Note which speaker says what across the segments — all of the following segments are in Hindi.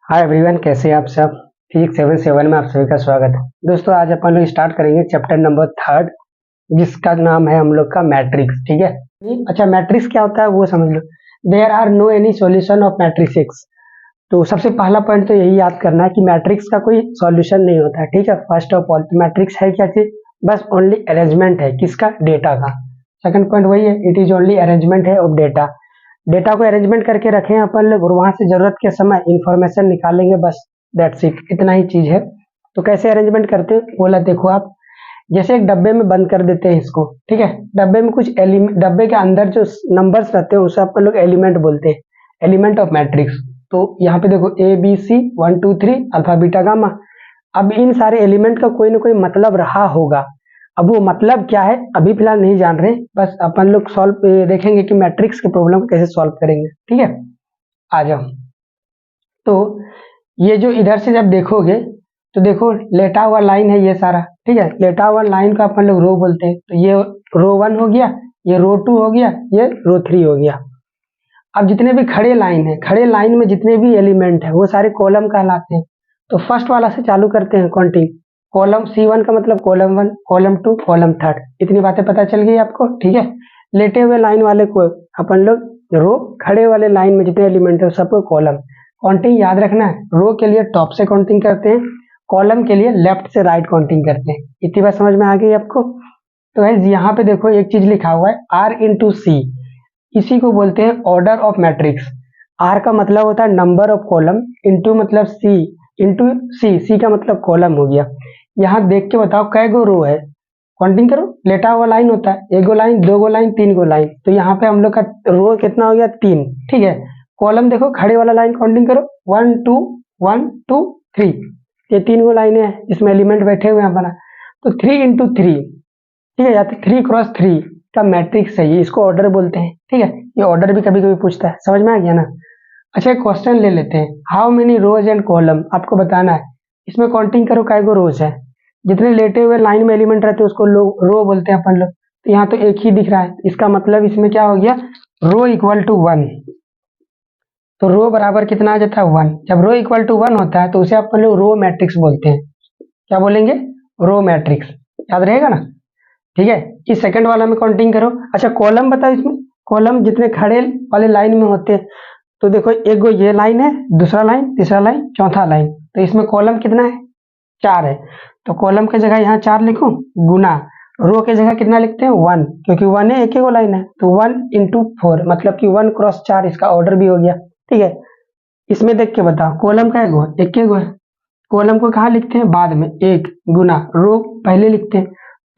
Speaker 1: हाय एवरीवन, कैसे हैं आप सब। फिजिक्स 77 में आप सभी का स्वागत है। दोस्तों आज अपन लोग स्टार्ट करेंगे चैप्टर नंबर 3 जिसका नाम है हम लोग का मैट्रिक्स। ठीक है। अच्छा, मैट्रिक्स क्या होता है वो समझ लो। There are no any solution of matrix X. तो सबसे पहला पॉइंट तो यही याद करना है कि मैट्रिक्स का कोई सॉल्यूशन नहीं होता है। ठीक है। फर्स्ट ऑफ ऑल मैट्रिक्स है क्या चीज, बस ओनली अरेंजमेंट है किसका, डेटा का। सेकंड पॉइंट वही है, इट इज ओनली अरेंजमेंट है ऑफ डेटा। डेटा को अरेंजमेंट करके रखे हैं अपन लोग और वहां से जरूरत के समय इंफॉर्मेशन निकालेंगे, बस दैट्स इट, इतना ही चीज है। तो कैसे अरेंजमेंट करते हैं बोला, देखो आप जैसे एक डब्बे में बंद कर देते हैं इसको। ठीक है। डब्बे में कुछ एलिमेंट, डब्बे के अंदर जो नंबर्स रहते हैं उसे अपन लोग एलिमेंट बोलते हैं, एलिमेंट ऑफ मैट्रिक्स। तो यहाँ पे देखो A B C 1 2 3 alpha beta gamma. अब इन सारे एलिमेंट का कोई ना कोई मतलब रहा होगा। अब वो मतलब क्या है अभी फिलहाल नहीं जान रहे, बस अपन लोग सॉल्व देखेंगे कि मैट्रिक्स के प्रॉब्लम को कैसे सॉल्व करेंगे। ठीक है, आ जाओ। तो ये जो इधर से जब देखोगे तो देखो लेटा हुआ लाइन है ये सारा। ठीक है। लेटा हुआ लाइन को अपन लोग रो बोलते हैं। तो ये रो 1 हो गया, ये रो 2 हो गया, ये रो 3 हो गया। अब जितने भी खड़े लाइन है, खड़े लाइन में जितने भी एलिमेंट है वो सारे कॉलम कहलाते हैं। तो फर्स्ट वाला से चालू करते हैं काउंटिंग। कॉलम C1 का मतलब कॉलम 1, कॉलम 2, कॉलम 3। इतनी बातें पता चल गई आपको। ठीक है। लेटे हुए लाइन वाले को अपन लोग रो, खड़े वाले लाइन में जितने एलिमेंट है सबको कॉलम। काउंटिंग याद रखना है, रो के लिए टॉप से काउंटिंग करते हैं, कॉलम के लिए लेफ्ट से राइट काउंटिंग करते हैं। इतनी बात समझ में आ गई आपको। तो गाइस यहाँ पे देखो एक चीज लिखा हुआ है R/C, इसी को बोलते हैं ऑर्डर ऑफ मैट्रिक्स। आर का मतलब होता है नंबर ऑफ कॉलम, इंटू मतलब सी, इंटू सी, सी का मतलब कॉलम हो गया। यहाँ देख के बताओ कै गो रो है, काउंटिंग करो। लेटा हुआ लाइन होता है, 1 गो लाइन, 2 गो लाइन, 3 गो लाइन। तो यहाँ पे हम लोग का रो कितना हो गया, 3। ठीक है। कॉलम देखो, खड़े वाला लाइन काउंटिंग करो, 1 2 1 2 3। ये 3 गो लाइनें हैं इसमें एलिमेंट बैठे हुए हैं हमारा। तो 3 × 3, ठीक है, या तो 3 × 3 का मैट्रिक्स है ये, इसको ऑर्डर बोलते हैं। ठीक है। ये ऑर्डर भी कभी कभी पूछता है, समझ में आ गया ना। अच्छा, एक क्वेश्चन ले लेते हैं, how many rows and column, आपको बताना है। इसमें काउंटिंग करो कै गो रोज है। जितने लेटे हुए लाइन में एलिमेंट रहते हैं उसको रो बोलते हैं अपन लोग। तो यहाँ तो एक ही दिख रहा है, इसका मतलब इसमें क्या हो गया, रो इक्वल टू 1। तो रो बराबर कितना आ जाता है, 1। जब रो इक्वल टू 1 होता है तो उसे अपन लोग रो मैट्रिक्स बोलते हैं। क्या बोलेंगे, रो मैट्रिक्स। याद रहेगा ना। ठीक है। इस सेकंड वाला में काउंटिंग करो। अच्छा, कॉलम बताओ, इसमें कॉलम जितने खड़े वाले लाइन में होते हैं। तो देखो एक गो ये लाइन है, दूसरा लाइन, तीसरा लाइन, चौथा लाइन। तो इसमें कॉलम कितना है, 4 है। तो कॉलम की जगह यहाँ 4 लिखूं, गुना रो की जगह कितना लिखते हैं, 1, क्योंकि 1 है, एक ही गो लाइन है। तो 1 × 4 मतलब कि 1 × 4, इसका ऑर्डर भी हो गया। ठीक है। इसमें देख के बताओ कॉलम का एक गो है। कॉलम को कहाँ लिखते हैं, बाद में, 1 गुना रो पहले लिखते हैं।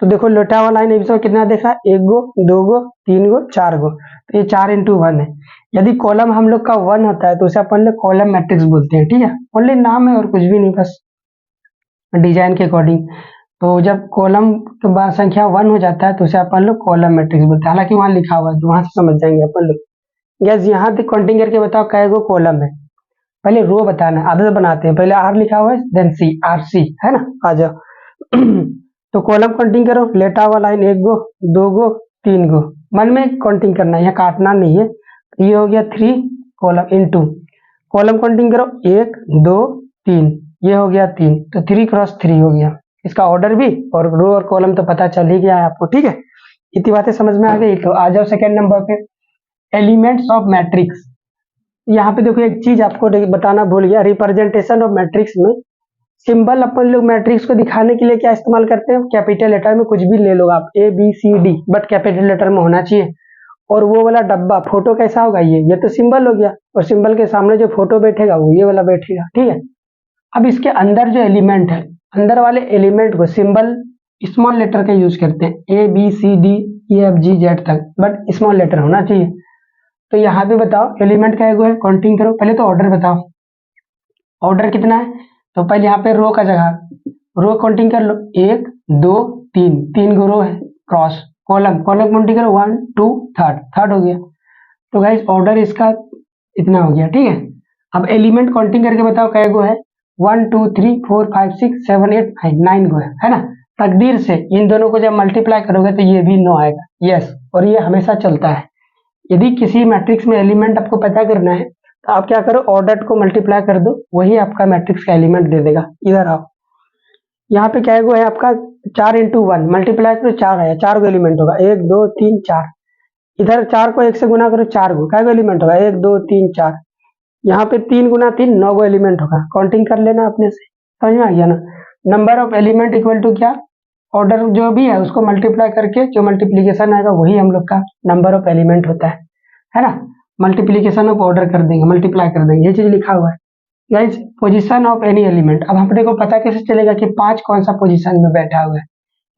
Speaker 1: तो देखो लेटा हुआ लाइन एपिसोड कितना देखा, 1 गो, 2 गो, 3 गो, 4 गो। तो ये 4 × 1 है। यदि कॉलम हम लोग का 1 होता है तो उसे अपन लोग कॉलम मैट्रिक्स बोलते हैं। ठीक है। ओनली नाम है और कुछ भी नहीं, बस डिजाइन के अकॉर्डिंग। तो जब कॉलम के बाद संख्या 1 हो जाता है तो उसे अपन लोग कॉलम मैट्रिक्स बोलते हैं। हालांकि वहां लिखा हुआ है तो वहां से समझ जाएंगे अपन लोग। गैस यहाँ तक काउंटिंग करके बताओ कै गो कॉलम है। पहले रो बताना, आदत बनाते हैं। पहले आर लिखा हुआ है, देन सी, RC है ना। आ जाओ। तो कॉलम काउंटिंग करो, लेटा हुआ लाइन 1 गो, 2 गो, 3 गो। मन में काउंटिंग करना है, यहाँ काटना नहीं है। ये हो गया 3 कॉलम इंटू कॉलम काउंटिंग करो, 1 2 3, ये हो गया 3। तो 3 × 3 हो गया। इसका ऑर्डर भी और रो और कॉलम तो पता चल ही गया है आपको। ठीक है। इतनी बातें समझ में आ गई। तो आ जाओ सेकेंड नंबर पे, एलिमेंट्स ऑफ मैट्रिक्स। यहाँ पे देखो एक चीज आपको बताना भूल गया, रिप्रेजेंटेशन ऑफ मैट्रिक्स में सिंबल अपन लोग मैट्रिक्स को दिखाने के लिए क्या इस्तेमाल करते हैं, कैपिटल लेटर में कुछ भी ले लो आप, ABCD, बट कैपिटल लेटर में होना चाहिए। और वो वाला डब्बा फोटो कैसा होगा, ये तो सिंबल हो गया, और सिंबल के सामने जो फोटो बैठेगा वो ये वाला बैठेगा। ठीक है। अब इसके अंदर जो एलिमेंट है, अंदर वाले एलिमेंट को सिंबल स्मॉल लेटर का यूज करते हैं, ABCDEFGZ तक, बट स्मॉल लेटर होना चाहिए। तो यहाँ पे बताओ एलिमेंट का है, काउंटिंग करो। पहले तो ऑर्डर बताओ, ऑर्डर कितना है। तो पहले यहाँ पे रो का जगह रो काउंटिंग कर लो, 1 2 3, 3 गो रो है, क्रॉस। कॉलम काउंटिंग करो, 1 2 थर्ड हो गया। तो गाइस ऑर्डर इसका इतना हो गया। ठीक है। अब एलिमेंट काउंटिंग करके बताओ कै गो है, 1 2 3 4 5 6 7 8 9 गो है ना। तकदीर से इन दोनों को जब मल्टीप्लाई करोगे तो ये भी 9 आएगा। यस, और ये हमेशा चलता है। यदि किसी मैट्रिक्स में एलिमेंट आपको पता करना है आप क्या करो, ऑर्डर को मल्टीप्लाई कर दो, वही आपका मैट्रिक्स का एलिमेंट दे देगा। इधर आओ, यहाँ पे क्या है आपका 4 × 1 मल्टीप्लाई करो, 4 आया, 4 को एलिमेंट होगा, 1 2 3 4। इधर 4 को 1 से गुना करो, 4 को क्या एलिमेंट होगा, 1 2 3 4। यहाँ पे 3 × 3 9 को एलिमेंट होगा, काउंटिंग कर लेना अपने से, समझ में आ गया ना। Number of element equal to क्या, ऑर्डर जो भी है उसको मल्टीप्लाई करके जो मल्टीप्लीकेशन आएगा वही हम लोग का नंबर ऑफ एलिमेंट होता है ना। मल्टीप्लीकेशन ऑफ ऑर्डर कर देंगे, मल्टीप्लाई कर देंगे, ये चीज लिखा हुआ है। Guys position of any element, अब अपने को पता कैसे चलेगा कि 5 कौन सा पोजीशन में बैठा हुआ है।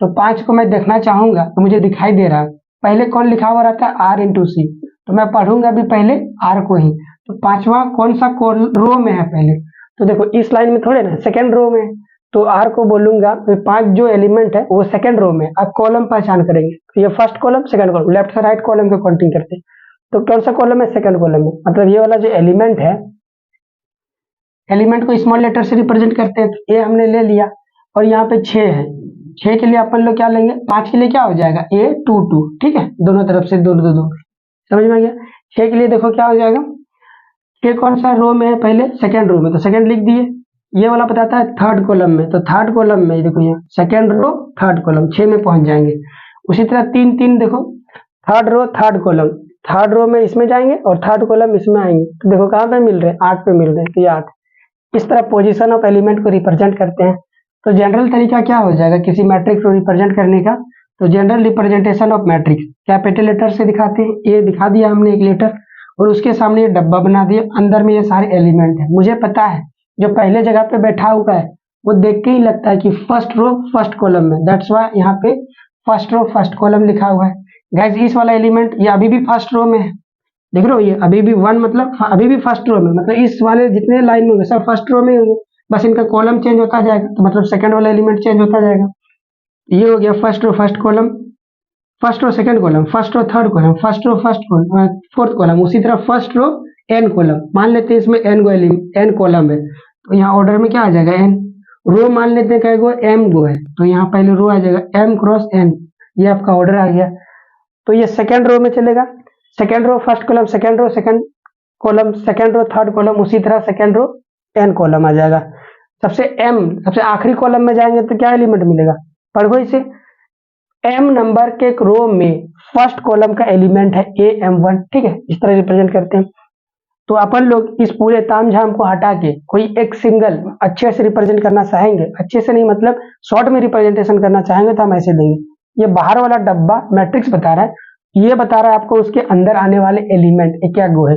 Speaker 1: तो 5 को मैं देखना चाहूंगा तो मुझे दिखाई दे रहा है, पहले कौन लिखा हुआ रहता है, R × C, तो मैं पढ़ूंगा भी पहले R को ही। तो पांचवा कौन सा रो में है पहले, तो देखो इस लाइन में थोड़े ना, सेकेंड रो में, तो R को बोलूंगा 5 जो एलिमेंट है वो सेकेंड रो में। अब कॉलम पहचान करेंगे, तो ये first column second column, left से राइट कॉलम को काउंटिंग करते हैं। तो कौन सा कॉलम है, सेकंड कॉलम में, मतलब ये वाला जो एलिमेंट है, एलिमेंट को स्मॉल लेटर से रिप्रेजेंट करते हैं, तो ये हमने ले लिया। और यहाँ पे 6 है, 6 के लिए अपन लोग क्या लेंगे, 5 के लिए क्या हो जाएगा, A 2 2, ठीक है, दोनों तरफ से 2 2 2, समझ में आ गया। 6 के लिए देखो क्या हो जाएगा, ये कौन सा रो में है, पहले सेकंड रो में, तो सेकंड लिख दिए। ये वाला बताता है थर्ड कॉलम में, तो थर्ड कॉलम में देखो यहाँ सेकंड रो थर्ड कॉलम, 6 में पहुंच जाएंगे। उसी तरह 3 3 देखो, third row third column, third row में इसमें जाएंगे और थर्ड कॉलम इसमें आएंगे, तो देखो कहाँ पे मिल रहे हैं, 8 पे मिल रहे हैं, तो ये 8। इस तरह पोजीशन ऑफ एलिमेंट को रिप्रेजेंट करते हैं। तो जनरल तरीका क्या हो जाएगा किसी मैट्रिक्स को रिप्रेजेंट करने का, तो general representation of matrix capital letter से दिखाते हैं, ये दिखा दिया हमने एक लेटर, और उसके सामने ये डब्बा बना दिया, अंदर में ये सारे एलिमेंट है। मुझे पता है जो पहले जगह पे बैठा हुआ है वो देख के ही लगता है कि फर्स्ट रो फर्स्ट कॉलम में, दैट्स वाई यहाँ पे फर्स्ट रो फर्स्ट कॉलम लिखा हुआ है। गाइस इस वाला एलिमेंट ये अभी भी फर्स्ट रो में है, देख रहे हो, ये अभी भी 1 मतलब अभी भी फर्स्ट रो में, मतलब इस वाले जितने लाइन में होंगे सब फर्स्ट रो में होंगे, बस इनका कॉलम चेंज होता जाएगा, तो मतलब सेकंड वाला एलिमेंट चेंज होता जाएगा। ये हो गया first row first column, first row second column, first row third column, first row first column fourth column, उसी तरह फर्स्ट रो n कॉलम, मान लेते हैं इसमें n कॉलम है, तो यहाँ ऑर्डर में क्या आ जाएगा n, रो मान लेते हैं क्या गो, m गो है, तो यहाँ पहले रो आ जाएगा m × n, ये आपका ऑर्डर आ गया। तो ये सेकंड रो में चलेगा, second row first column, second row second column, second row third column, उसी तरह सेकंड रो n कॉलम आ जाएगा। सबसे आखिरी कॉलम में जाएंगे तो क्या एलिमेंट मिलेगा, पढ़ो इसे, m नंबर के एक रो में फर्स्ट कॉलम का एलिमेंट है AM1, ठीक है, इस तरह रिप्रेजेंट करते हैं। तो अपन लोग इस पूरे तामझाम को हटा के कोई एक सिंगल अच्छे से रिप्रेजेंट करना चाहेंगे, अच्छे से नहीं मतलब शॉर्ट में रिप्रेजेंटेशन करना चाहेंगे, तो हम ऐसे देंगे। ये बाहर वाला डब्बा मैट्रिक्स बता रहा है, ये बता रहा है आपको उसके अंदर आने वाले एलिमेंट क्या गो है।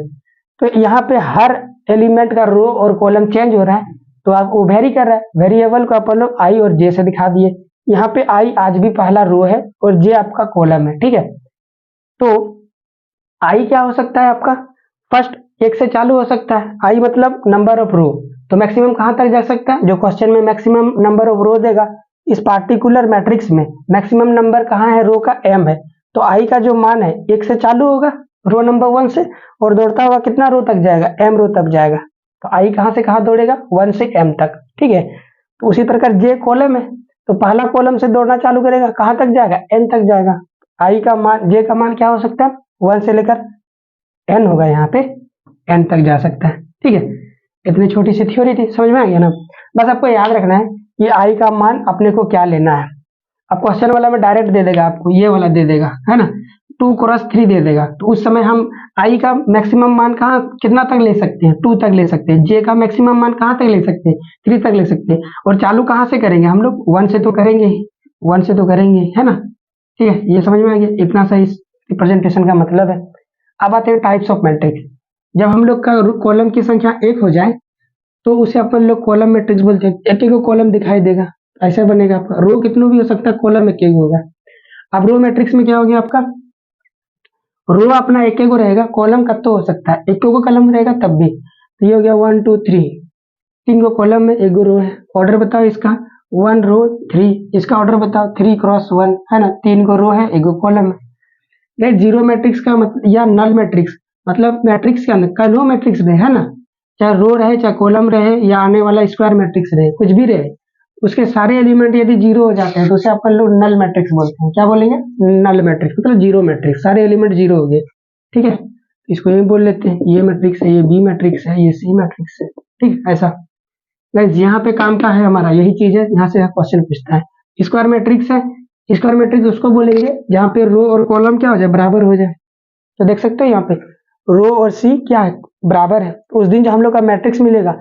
Speaker 1: तो यहाँ पे हर एलिमेंट का रो और कॉलम चेंज हो रहा है, तो आप वो वेरी कर रहा है, वेरिएबल को अपन लोग i और j से दिखा दिए। यहाँ पे i आज भी पहला रो है और j आपका कॉलम है, ठीक है। तो i क्या हो सकता है आपका, फर्स्ट 1 से चालू हो सकता है, i मतलब नंबर ऑफ रो, तो मैक्सिमम कहाँ तक जा सकता है, जो क्वेश्चन में मैक्सिमम नंबर ऑफ रो देगा इस पार्टिकुलर मैट्रिक्स में मैक्सिमम नंबर कहाँ है, रो का m है, तो i का जो मान है 1 से चालू होगा रो नंबर 1 से, और दौड़ता हुआ कितना रो तक जाएगा, m रो तक जाएगा। तो i कहाँ से कहाँ दौड़ेगा, 1 से m तक, ठीक है। तो उसी प्रकार j कॉलम है, तो पहला कॉलम से दौड़ना चालू करेगा, कहाँ तक जाएगा, n तक जाएगा। i का मान, j का मान क्या हो सकता है, 1 से लेकर n होगा, यहाँ पे n तक जा सकता है, ठीक है। इतनी छोटी सी थ्योरी थी, समझ में आ गया ना। बस आपको याद रखना है ये i का मान अपने को क्या लेना है। अब क्वेश्चन वाला में डायरेक्ट दे देगा आपको, ये वाला दे देगा, है ना, 2 × 3 दे देगा, तो उस समय हम i का मैक्सिमम मान कहाँ कितना तक ले सकते हैं, 2 तक ले सकते हैं, j का मैक्सिमम मान कहाँ तक ले सकते हैं, 3 तक ले सकते हैं, और चालू कहाँ से करेंगे हम लोग, 1 से तो करेंगे ही, 1 से तो करेंगे, है ना, ठीक है। ये समझ में आ गया, इतना सा इस रिप्रेजेंटेशन का मतलब है। अब आते हैं टाइप्स ऑफ मैट्रिक्स। जब हम लोग का कॉलम की संख्या 1 हो जाए तो उसे अपन लोग कॉलम मैट्रिक्स बोलते हैं, एक एक कॉलम दिखाई देगा, ऐसे बनेगा आपका, रो कितनों भी हो सकता है, कॉलम एक एक होगा। अब रो मैट्रिक्स में क्या हो गया आपका, रो अपना एक एक रहेगा, कॉलम कब तो हो सकता है, एक को कॉलम रहेगा तब भी, तो ये हो गया 1 2 3, 3 को कॉलम में 1 रो है। ऑर्डर बताओ इसका, 1 रो 3, इसका ऑर्डर बताओ 3 × 1, है ना, 3 को रो है 1 कॉलम है। जीरो मैट्रिक्स का मतलब या नल मैट्रिक्स, मतलब मैट्रिक्स के अंदर का नो मैट्रिक्स रहे, है ना, चाहे रो रहे चाहे कॉलम रहे या आने वाला स्क्वायर मैट्रिक्स रहे, कुछ भी रहे, उसके सारे एलिमेंट यदि जीरो हो जाते हैं तो उसे अपन लोग नल मैट्रिक्स बोलते हैं। क्या बोलेंगे, नल मैट्रिक्स मतलब जीरो मैट्रिक्स, सारे एलिमेंट जीरो हो गए, ठीक है। इसको ये बोल लेते हैं, ये मैट्रिक्स है, ये बी मैट्रिक्स है, ये सी मैट्रिक्स है, ठीक है। ऐसा गाइस यहाँ पे काम का है हमारा यही चीज है, यहाँ से क्वेश्चन पूछता है। स्क्वायर मैट्रिक्स है, स्क्वायर मैट्रिक्स उसको बोलेंगे जहाँ पे रो और कॉलम क्या हो जाए, बराबर हो जाए। तो देख सकते हो यहाँ पे रो और सी क्या है, बराबर है। तो उस दिन जो हम लोग का मैट्रिक्स मिलेगा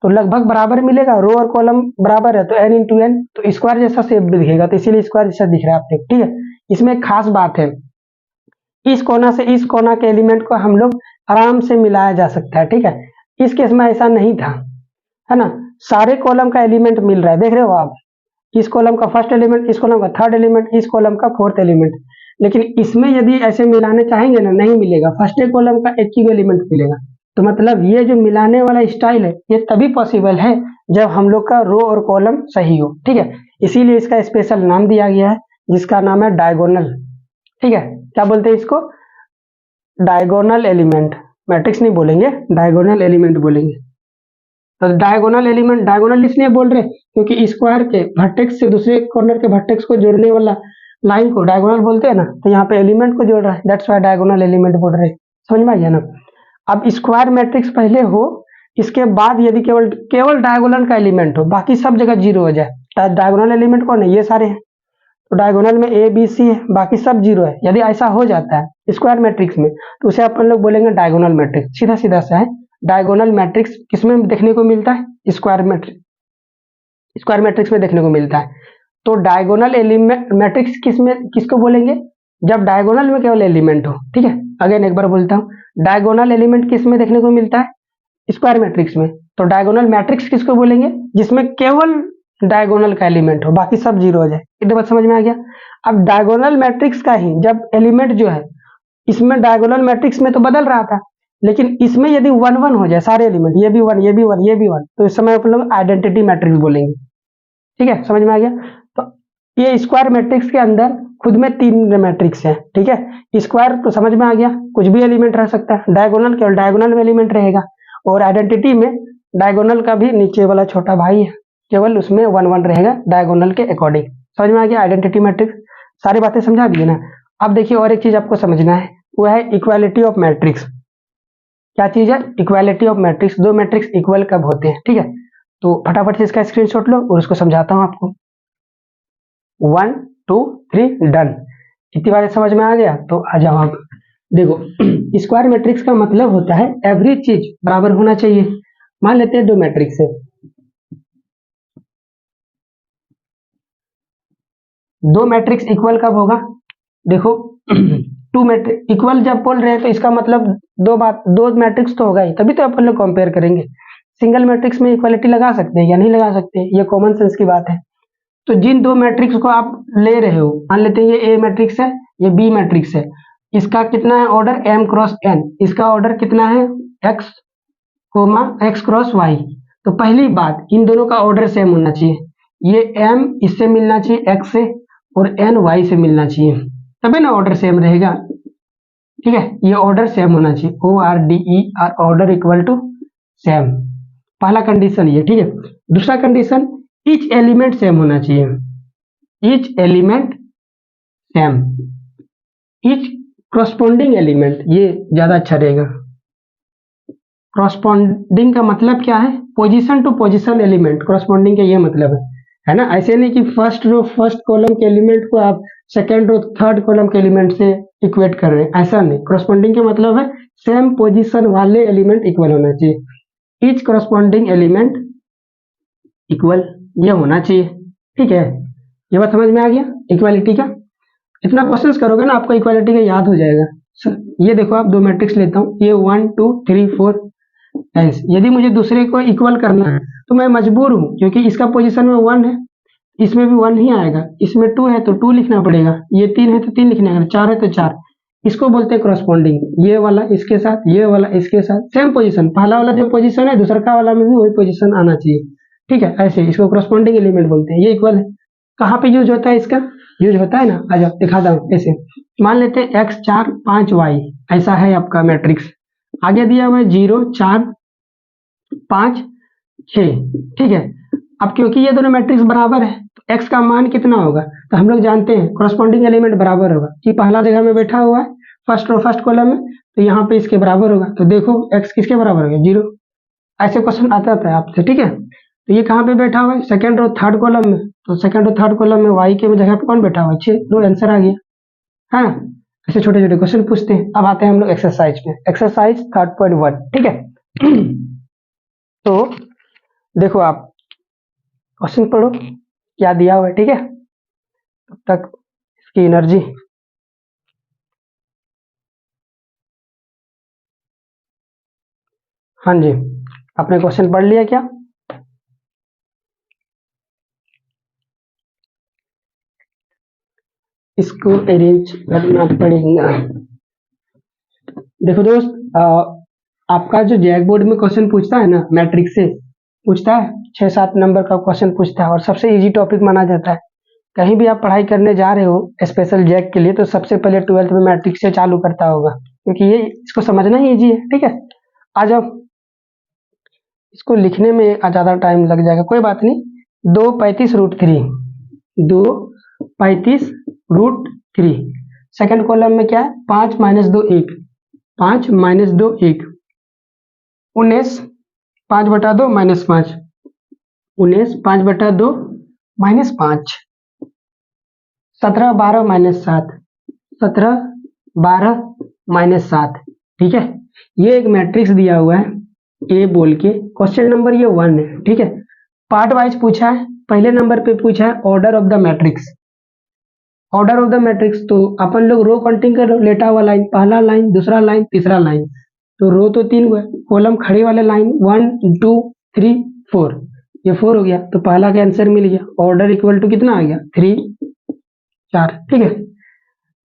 Speaker 1: तो लगभग बराबर मिलेगा, रो और कॉलम बराबर है तो n इंटू एन, तो स्क्वायर जैसा शेप भी दिखेगा, तो इसीलिए स्क्वायर जैसा दिख रहा है आपको, ठीक है। इसमें एक खास बात है, इस कोना से इस कोना के एलिमेंट को हम लोग आराम से मिलाया जा सकता है, ठीक है। इस केस में ऐसा नहीं था, है ना। सारे कॉलम का एलिमेंट मिल रहा है, देख रहे हो आप, इस कॉलम का फर्स्ट एलिमेंट, इस कॉलम का थर्ड एलिमेंट, इस कॉलम का फोर्थ एलिमेंट। लेकिन इसमें यदि ऐसे मिलाने चाहेंगे ना, नहीं मिलेगा, फर्स्ट कॉलम का एक ही एलिमेंट मिलेगा। तो मतलब ये जो मिलाने वाला स्टाइल है ये तभी पॉसिबल है जब हम लोग का रो और कॉलम सही हो, ठीक है। इसीलिए इसका स्पेशल नाम दिया गया है जिसका नाम है डायगोनल, ठीक है। क्या बोलते हैं इसको, डायगोनल एलिमेंट, मैट्रिक्स नहीं बोलेंगे, डायगोनल एलिमेंट बोलेंगे। तो डायगोनल एलिमेंट, डायगोनल इसलिए बोल रहे क्योंकि स्क्वायर के वर्टेक्स से दूसरे कॉर्नर के वर्टेक्स को जोड़ने वाला लाइन को डायगोनल बोलते हैं ना, तो यहाँ पे एलिमेंट को जोड़ रहा है, दैट्स व्हाई डायगोनल एलिमेंट बोल रहे हैं। समझ में आ गया ना। अब स्क्वायर मैट्रिक्स पहले हो, इसके बाद यदि केवल केवल डायगोनल का एलिमेंट हो, बाकी सब जगह जीरो हो जाए। डायगोनल एलिमेंट कौन है, ये सारे हैं, तो डायगोनल में ए बी सी है, बाकी सब जीरो है। यदि ऐसा हो जाता है स्क्वायर मैट्रिक्स में तो उसे अपन लोग बोलेंगे डायगोनल मैट्रिक्स, सीधा सीधा सा है। डायगोनल मैट्रिक्स किसमें देखने को मिलता है, स्क्वायर मैट्रिक्स, स्क्वायर मैट्रिक्स में देखने को मिलता है। तो डायगोनल एलिमेंट मैट्रिक्स किसको बोलेंगे, जब डायगोनल में केवल एलिमेंट हो, ठीक है। अगेन एक बार बोलता हूँ, डायगोनल एलिमेंट किस में देखने को मिलता है, स्क्वायर मैट्रिक्स में। तो डायगोनल मैट्रिक्स किसको बोलेंगे, जिसमें केवल डायगोनल का एलिमेंट हो, बाकी सब जीरो हो जाए। इतने बात समझ में आ गया। अब डायगोनल मैट्रिक्स का ही जब एलिमेंट जो है, इसमें डायगोनल मैट्रिक्स में तो बदल रहा था, लेकिन इसमें यदि 1 1 हो जाए सारे एलिमेंट, ये भी 1, ये भी 1, ये भी 1, तो इस समय अपन लोग आइडेंटिटी मैट्रिक्स बोलेंगे, ठीक है। समझ में आ गया। तो ये स्क्वायर मैट्रिक्स के अंदर खुद में 3 मैट्रिक्स है, ठीक है। स्क्वायर तो समझ में आ गया, कुछ भी एलिमेंट रह सकता है, डायगोनल केवल डायगोनल में एलिमेंट रहेगा, और आइडेंटिटी में डायगोनल का भी नीचे वाला छोटा भाई है, केवल उसमें 1 1 रहेगा डायगोनल के अकॉर्डिंग। समझ में आ गया आइडेंटिटी मैट्रिक्स, सारी बातें समझा दिए ना। अब देखिए और एक चीज आपको समझना है, वो है इक्वालिटी ऑफ मैट्रिक्स। क्या चीज है, इक्वालिटी ऑफ मैट्रिक्स। दो मैट्रिक्स इक्वल कब होते हैं, ठीक है। तो फटाफट से इसका स्क्रीनशॉट लो और उसको समझाता हूं आपको। 1 2 3 डन। इतनी बातें समझ में आ गया, तो आ जाओ आप देखो। स्क्वायर मैट्रिक्स का मतलब होता है एवरी चीज बराबर होना चाहिए। मान लेते हैं 2 मैट्रिक्स है, 2 मैट्रिक्स इक्वल कब होगा, देखो 2 मैट्रिक्स इक्वल जब बोल रहे हैं तो इसका मतलब 2 मैट्रिक्स तो होगा ही, तभी तो अपन लोग कंपेयर करेंगे। सिंगल मैट्रिक्स में इक्वालिटी लगा सकते हैं या नहीं लगा सकते, ये कॉमन सेंस की बात है। तो जिन 2 मैट्रिक्स को आप ले रहे हो, मान लेते हैं ये ए मैट्रिक्स है, ये बी मैट्रिक्स है, इसका कितना है ऑर्डर, m क्रॉस n, इसका ऑर्डर कितना है, x x क्रॉस y। तो पहली बात, इन दोनों का ऑर्डर सेम होना चाहिए, ये m इससे मिलना चाहिए x से, और n y से मिलना चाहिए, तभी ना ऑर्डर सेम रहेगा, ठीक है। ये ऑर्डर सेम होना चाहिए, ORDER, order equal to same, पहला कंडीशन ये, ठीक है। दूसरा कंडीशन, ईच एलिमेंट सेम होना चाहिए, each element same, each corresponding element, ये ज्यादा अच्छा रहेगा। क्रॉसपोंडिंग का मतलब क्या है, position to position element, corresponding का ये मतलब है ना। ऐसे नहीं कि फर्स्ट रो फर्स्ट कॉलम के एलिमेंट को आप सेकंड रो थर्ड कॉलम के एलिमेंट से इक्वेट कर रहे हैं, ऐसा नहीं। क्रॉसपोंडिंग का मतलब है सेम पोजीशन वाले एलिमेंट इक्वल होना चाहिए, ईच क्रॉसपोंडिंग एलिमेंट इक्वल, ये होना चाहिए, ठीक है। ये बात समझ में आ गया इक्वालिटी का। इतना क्वेश्चंस करोगे ना आपको इक्वालिटी का याद हो जाएगा। ये देखो आप 2 मैट्रिक्स लेता हूँ, ये 1 2 3 4 ऐसे, यदि मुझे दूसरे को इक्वल करना है तो मैं मजबूर हूँ, क्योंकि इसका पोजीशन में 1 है, इसमें भी 1 ही आएगा, इसमें 2 है तो 2 लिखना पड़ेगा, ये 3 है तो 3 लिखना है, 4 है तो 4। इसको बोलते हैं क्रॉसपोंडिंग, ये वाला इसके साथ, ये वाला इसके साथ सेम पोजीशन, पहला वाला जो पोजीशन है दूसरा का वाला में भी वही पोजीशन आना चाहिए, ठीक है। ऐसे इसको क्रॉसपोंडिंग एलिमेंट बोलते हैं। ये इक्वल है, कहाँ पे यूज होता है इसका, यूज होता है ना, आ जाओ दिखाता हूँ। ऐसे मान लेते हैं x 4 5 y, ऐसा है आपका मैट्रिक्स, आगे दिया हुआ है 0 4 5 6, ठीक है। अब क्योंकि ये दोनों मैट्रिक्स बराबर है तो x का मान कितना होगा, तो हम लोग जानते हैं क्रॉसपोंडिंग एलिमेंट बराबर होगा, कि पहला जगह में बैठा हुआ है फर्स्ट रो फर्स्ट कॉलम में, तो यहाँ पे इसके बराबर होगा। तो देखो x किसके बराबर हो गया, 0। ऐसे क्वेश्चन आता है आपसे, ठीक है। तो ये कहाँ पे बैठा हुआ है, सेकंड रो थर्ड कॉलम में। तो सेकंड रो थर्ड कॉलम में y के जगह पे कौन बैठा हुआ है, 6। लो आंसर आ गया। हाँ, ऐसे छोटे छोटे क्वेश्चन पूछते हैं। अब आते हैं हम लोग एक्सरसाइज में, एक्सरसाइज 3.1, ठीक है। तो देखो आप क्वेश्चन पढ़ो क्या दिया हुआ है, ठीक है। तब तक इसकी एनर्जी, हाँ जी, आपने क्वेश्चन पढ़ लिया क्या? इसको अरेंज करना पड़ेगा। देखो दोस्त, आपका जो जैक बोर्ड में क्वेश्चन पूछता है ना, मैट्रिक्स से पूछता है, 6-7 नंबर का क्वेश्चन पूछता है और सबसे इजी टॉपिक माना जाता है। कहीं भी आप पढ़ाई करने जा रहे हो स्पेशल जैक के लिए, तो सबसे पहले 12th में मैट्रिक्स से चालू करता होगा, क्योंकि ये इसको समझना ही इजी है, ठीक है। आ जाओ, इसको लिखने में ज़्यादा टाइम लग जाएगा, कोई बात नहीं। 2 35 √3, 2 35 √3। सेकंड कॉलम में क्या है, 5 - 2 1, 5 - 2 1, 19, 5/2 -5, 19, 5/2 -5, 17 12 -7, 17 12 -7, ठीक है। ये एक मैट्रिक्स दिया हुआ है ए बोल के, क्वेश्चन नंबर ये 1 है, ठीक है। पार्ट वाइज पूछा है। पहले नंबर पे पूछा है order of the matrix, order of the matrix. तो अपन लोग रो काउंटिंग कर लो, लेटा हुआ लाइन, पहला लाइन, दूसरा लाइन, तीसरा लाइन। तो रो तो 3 हुआ, कॉलम खड़े वाले लाइन 1 2 3 4, ये 4 हो गया। तो पहला का आंसर मिल गया। ऑर्डर इक्वल टू कितना आ गया, 3 4, ठीक है।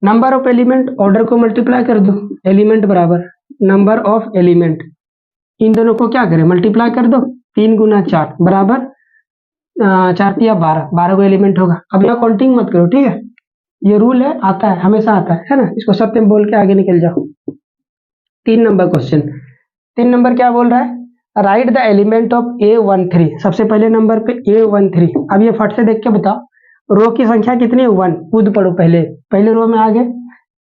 Speaker 1: नंबर ऑफ एलिमेंट, ऑर्डर को मल्टीप्लाई कर दो, एलिमेंट बराबर नंबर ऑफ एलिमेंट, इन दोनों को क्या करें, मल्टीप्लाई कर दो। 3 × 4 बराबर 4 × 12, 12 को एलिमेंट होगा। अब यहाँ काउंटिंग मत करो, ठीक है। ये रूल है, आता है, हमेशा आता है ना। इसको सत्य में बोल के आगे निकल जाओ। 3 नंबर क्वेश्चन, 3 नंबर क्या बोल रहा है, right the element of A13। सबसे पहले नंबर पे A13। अब ये फट से देख के बताओ, रो की संख्या कितनी है, 1। कूद पड़ो, पहले रो में आ गए।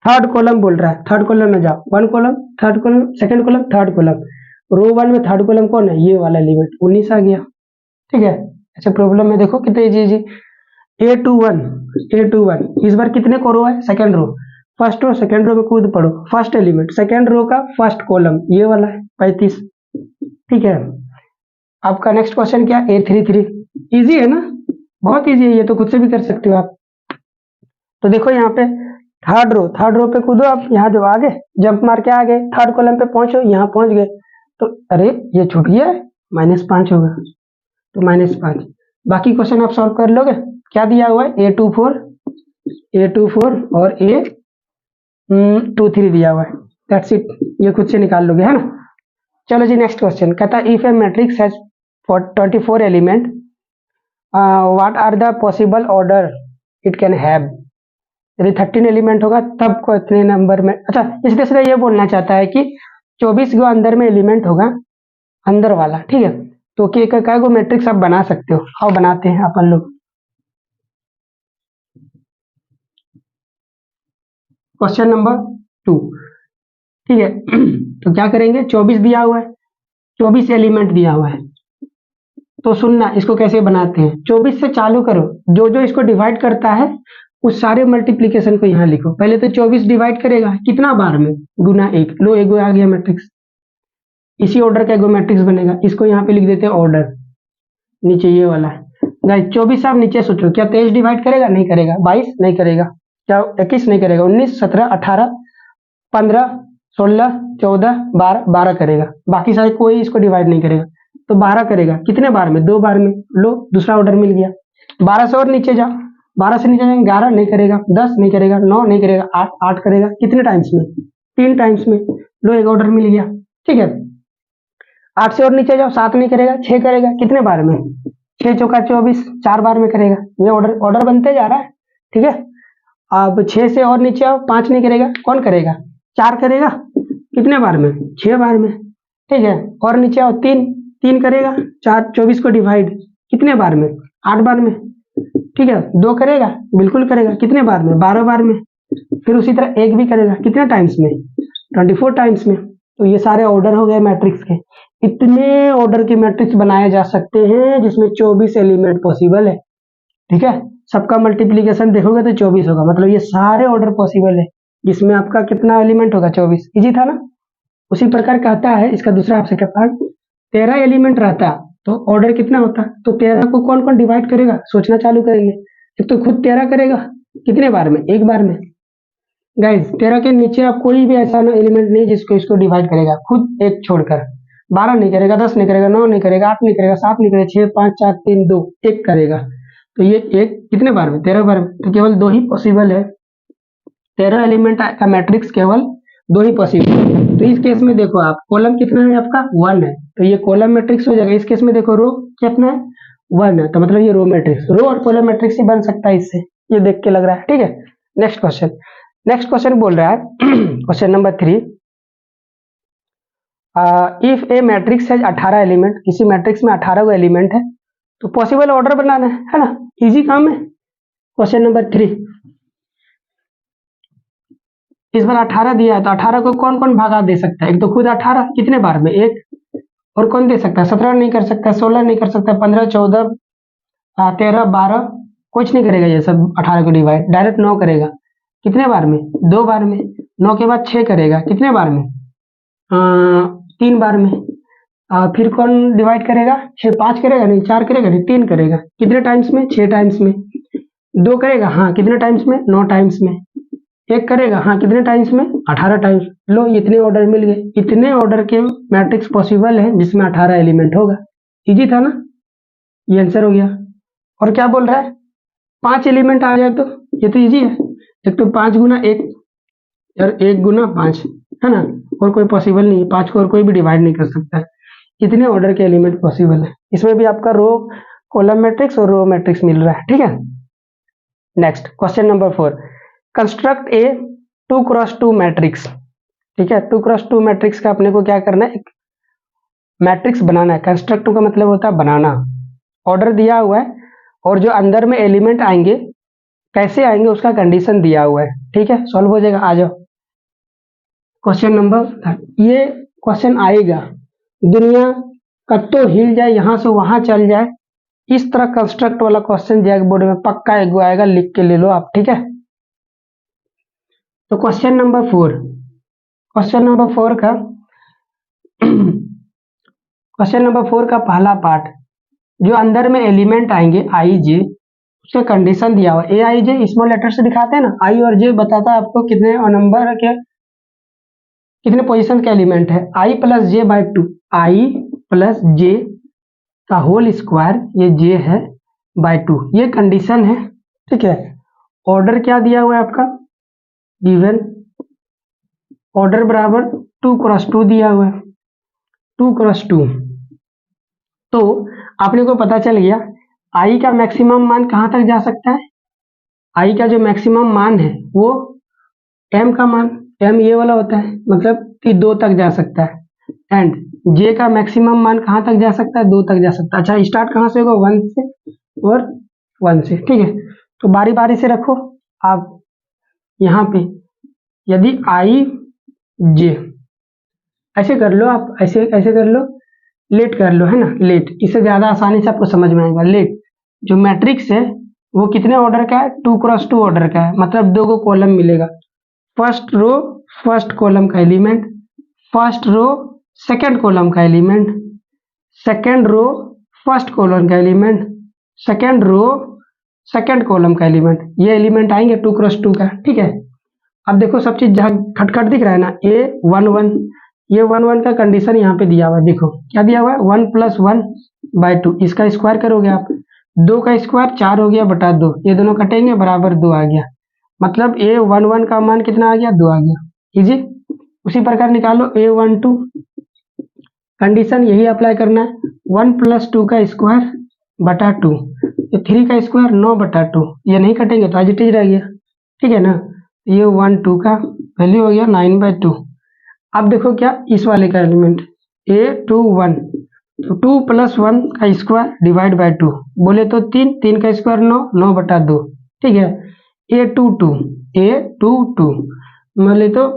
Speaker 1: थर्ड कॉलम बोल रहा है, थर्ड कॉलम में जाओ, 1 column, third column, second column, third column. Row 1 में थर्ड कॉलम कौन है, ये वाला एलिमेंट, 19 आ गया, ठीक है। अच्छा प्रॉब्लम में देखो कितने इजी। A21 इस बार कितने को रो है, second row. First row second row में कूद पड़ो, फर्स्ट एलिमेंट सेकंड रो का फर्स्ट कॉलम ये वाला है 35, ठीक है। आपका नेक्स्ट क्वेश्चन क्या, A33। इजी है ना, बहुत इजी है, ये तो खुद से भी कर सकते हो आप। तो देखो यहाँ पे थर्ड रो पे कूदो आप, यहाँ जो आगे जंप मार के आ गए, थर्ड कॉलम पे पहुंचो, यहाँ पहुंच गए। तो अरे ये छूट गया, -5 होगा, तो -5। बाकी क्वेश्चन आप सॉल्व कर लोगे। क्या दिया हुआ है, A24 और A23 दिया हुआ है, दैट्स इट। ये खुद से निकाल लोगे, है ना। चलो जी नेक्स्ट क्वेश्चन कहता है, if a matrix has 24 element, what are the possible order it can have. यदि 13 एलिमेंट होगा तब कितने नंबर में, अच्छा इस तरह से ये बोलना चाहता है कि 24 गो अंदर में एलिमेंट होगा, अंदर वाला, ठीक है। तो क्या को मैट्रिक्स आप बना सकते हो, आओ बनाते हैं अपन लोग। क्वेश्चन नंबर 2, ठीक है। तो क्या करेंगे, 24 दिया हुआ है, 24 एलिमेंट दिया हुआ है। तो सुनना, इसको कैसे बनाते हैं, 24 से चालू करो, जो जो इसको डिवाइड करता है उस सारे मल्टीप्लीकेशन को यहाँ लिखो। पहले तो 24 डिवाइड करेगा कितना बार में, गुना 1। लो एगो आ गया मैट्रिक्स, इसी ऑर्डर का एगो मैट्रिक्स बनेगा। इसको यहाँ पे लिख देते हैं ऑर्डर, नीचे ये वाला है। गाइस 24 आप नीचे सोचो, क्या 23 डिवाइड करेगा, नहीं करेगा। 22 नहीं करेगा, क्या 21 नहीं करेगा, 19 17 18 15 16 14 12 12 करेगा। बाकी सारे कोई इसको डिवाइड नहीं करेगा, तो 12 करेगा। कितने बार में, 2 बार में। लो दूसरा ऑर्डर मिल गया। 12 से और नीचे जाओ, 12 से नीचे जाएंगे, 11 नहीं करेगा, 10 नहीं करेगा, 9 नहीं करेगा, 8 करेगा। कितने टाइम्स में, 3 टाइम्स में। लो एक ऑर्डर मिल गया, ठीक है। 8 से और नीचे जाओ, 7 नहीं करेगा, 6 करेगा। कितने बार में, 6 चौका 24, 4 बार में करेगा। ये ऑर्डर बनते जा रहा है, ठीक है। अब 6 से और नीचे आओ, 5 नहीं करेगा, कौन करेगा, 4 करेगा। कितने बार में, 6 बार में, ठीक है। और नीचे आओ, 3 करेगा, 4 24 को डिवाइड कितने बार में, 8 बार में, ठीक है। 2 करेगा, बिल्कुल करेगा, कितने बार में, 12 बार में। फिर उसी तरह 1 भी करेगा, कितने टाइम्स में, 24 टाइम्स में। तो ये सारे ऑर्डर हो गए मैट्रिक्स के। इतने ऑर्डर के मैट्रिक्स बनाए जा सकते हैं जिसमें 24 एलिमेंट पॉसिबल है। ठीक है, सबका मल्टीप्लीकेशन देखोगे तो 24 होगा, मतलब ये सारे ऑर्डर पॉसिबल है जिसमें आपका कितना एलिमेंट होगा, 24। इजी था ना। उसी प्रकार कहता है इसका दूसरा ऑप्शन का पार्ट, 13 एलिमेंट रहता तो ऑर्डर कितना होता। तो 13 को कौन कौन डिवाइड करेगा, सोचना चालू करेंगे। एक तो खुद 13 करेगा, कितने बार में, एक बार में। गाइस 13 के नीचे आप कोई भी ऐसा एलिमेंट नहीं जिसको इसको डिवाइड करेगा, खुद एक छोड़कर। 12 नहीं करेगा, 10 नहीं करेगा, 9 नहीं करेगा, 8 नहीं करेगा, 7 नहीं करेगा, 6 5 4 3 2 एक करेगा। तो ये एक कितने बार में, 13 बार में। तो केवल दो ही पॉसिबल है, 13 एलिमेंट का मैट्रिक्स केवल दो ही पॉसिबल है। तो इस केस में देखो आप, कॉलम कितना है आपका, 1 है, तो ये कॉलम मैट्रिक्स हो जाएगा। इस केस में देखो रो कितना है, 1 है, तो मतलब ये रो मैट्रिक्स, रो और कॉलम मैट्रिक्स ही बन सकता है इससे, ये देख के लग रहा है। ठीक है, नेक्स्ट क्वेश्चन बोल रहा है question number 3, if a matrix है 18 एलिमेंट, किसी मैट्रिक्स में 18 को एलिमेंट है तो पॉसिबल ऑर्डर बनाना है ना, इजी काम है। क्वेश्चन नंबर 3, इस बार 18 दिया है तो 18 को कौन कौन भागा दे सकता है। एक तो खुद 18 कितने बार में, एक, और कौन दे सकता है, 17 नहीं कर सकता, 16 नहीं कर सकता, 15 14 13 12 कुछ नहीं करेगा ये सब 18 को डिवाइड, डायरेक्ट 9 करेगा। कितने बार में, 2 बार में। 9 के बाद 6 करेगा, कितने बार में, 3 बार में। फिर कौन डिवाइड करेगा, 6 5 करेगा नहीं, 4 करेगा नहीं, 3 करेगा। कितने टाइम्स में, 6 टाइम्स में। 2 करेगा, हाँ कितने टाइम्स में, 9 टाइम्स में। 1 करेगा, हाँ कितने टाइम्स में, 18 टाइम्स। लो इतने ऑर्डर मिल गए, इतने ऑर्डर के मैट्रिक्स पॉसिबल है जिसमें 18 एलिमेंट होगा। इजी था ना, ये आंसर हो गया। और क्या बोल रहा है, 5 एलिमेंट आ जाए तो ये तो इजी है। एक तो 5 गुना 1 और 1 गुना 5 है ना, और कोई पॉसिबल नहीं है, 5 को और कोई भी डिवाइड नहीं कर सकता। इतने ऑर्डर के एलिमेंट पॉसिबल है, इसमें भी आपका रो कॉलम मैट्रिक्स और रो मैट्रिक्स मिल रहा है। ठीक है, नेक्स्ट क्वेश्चन नंबर 4, कंस्ट्रक्ट ए 2x2 मैट्रिक्स। ठीक है, 2x2 मैट्रिक्स का अपने को क्या करना है, एक मैट्रिक्स बनाना है। कंस्ट्रक्ट का मतलब होता है बनाना। ऑर्डर दिया हुआ है और जो अंदर में एलिमेंट आएंगे कैसे आएंगे उसका कंडीशन दिया हुआ है। ठीक है, सॉल्व हो जाएगा। आ जाओ क्वेश्चन नंबर, ये क्वेश्चन आएगा, दुनिया कब तो हिल जाए, यहां से वहां चल जाए, इस तरह कंस्ट्रक्ट वाला क्वेश्चन जैक बोर्ड में पक्का एक आएगा, लिख के ले लो आप। ठीक है, तो क्वेश्चन नंबर 4 का क्वेश्चन नंबर 4 का पहला पार्ट, जो अंदर में एलिमेंट आएंगे आई जे, उसका कंडीशन दिया हुआ। ए आई जे स्मॉल लेटर से दिखाते हैं ना, आई और जे बताता है आपको कितने नंबर के, कितने पोजीशन का एलिमेंट है। I plus J by 2, I plus J का होल स्क्वायर, ये जे है, बाय 2, ये कंडीशन है। ठीक है, ऑर्डर क्या दिया हुआ है आपका, गिवन ऑर्डर बराबर 2x2 दिया हुआ है, 2x2। तो आपने को पता चल गया आई का मैक्सिमम मान कहां तक जा सकता है। आई का जो मैक्सिमम मान है वो एम का मान, एम ये वाला होता है, मतलब कि 2 तक जा सकता है। एंड जे का मैक्सिमम मान कहां तक जा सकता है, 2 तक जा सकता है। अच्छा, स्टार्ट कहां से होगा, 1 से और 1 से। ठीक है, तो बारी बारी से रखो आप यहाँ पे। यदि आई जे, ऐसे कर लो आप, ऐसे ऐसे कर लो, लेट कर लो, है ना, लेट, इससे ज्यादा आसानी से आपको समझ में आएगा। लेट जो मैट्रिक्स है वो कितने ऑर्डर का है, 2x2 ऑर्डर का है, मतलब 2 को कॉलम मिलेगा। फर्स्ट रो फर्स्ट कॉलम का element, first row second column का element, second row first column का element, second row second column का एलिमेंट, ये एलिमेंट आएंगे 2x2 का। ठीक है, अब देखो सब चीज जहां खटखट दिख रहा है ना, ए 1 1, ये 1 1 का कंडीशन यहाँ पे दिया हुआ है। देखो क्या दिया हुआ है, 1 + 1 / 2, इसका स्क्वायर करोगे आप, 2 का स्क्वायर 4 हो गया बटा 2, ये दोनों कटेंगे बराबर 2 आ गया, मतलब ए 1 1 का मान कितना आ गया, 2 आ गया। इजी, उसी प्रकार निकालो ए 1 2, कंडीशन यही अप्लाई करना है, 1 + 2 का स्क्वायर बटा 2, ये 3 का स्क्वायर 9 बटा 2, ये नहीं कटेंगे तो एज इट इज रह गया। ठीक है ना, ये 1 2 का वैल्यू हो गया 9/2। अब देखो क्या, इस वाले का एलिमेंट ए 2 1, तो 2 + 1 का स्क्वायर डिवाइड बाय 2, बोले तो 3, 3 का स्क्वायर 9, 9 बटा 2। ठीक है, ए 2 2 बोले तो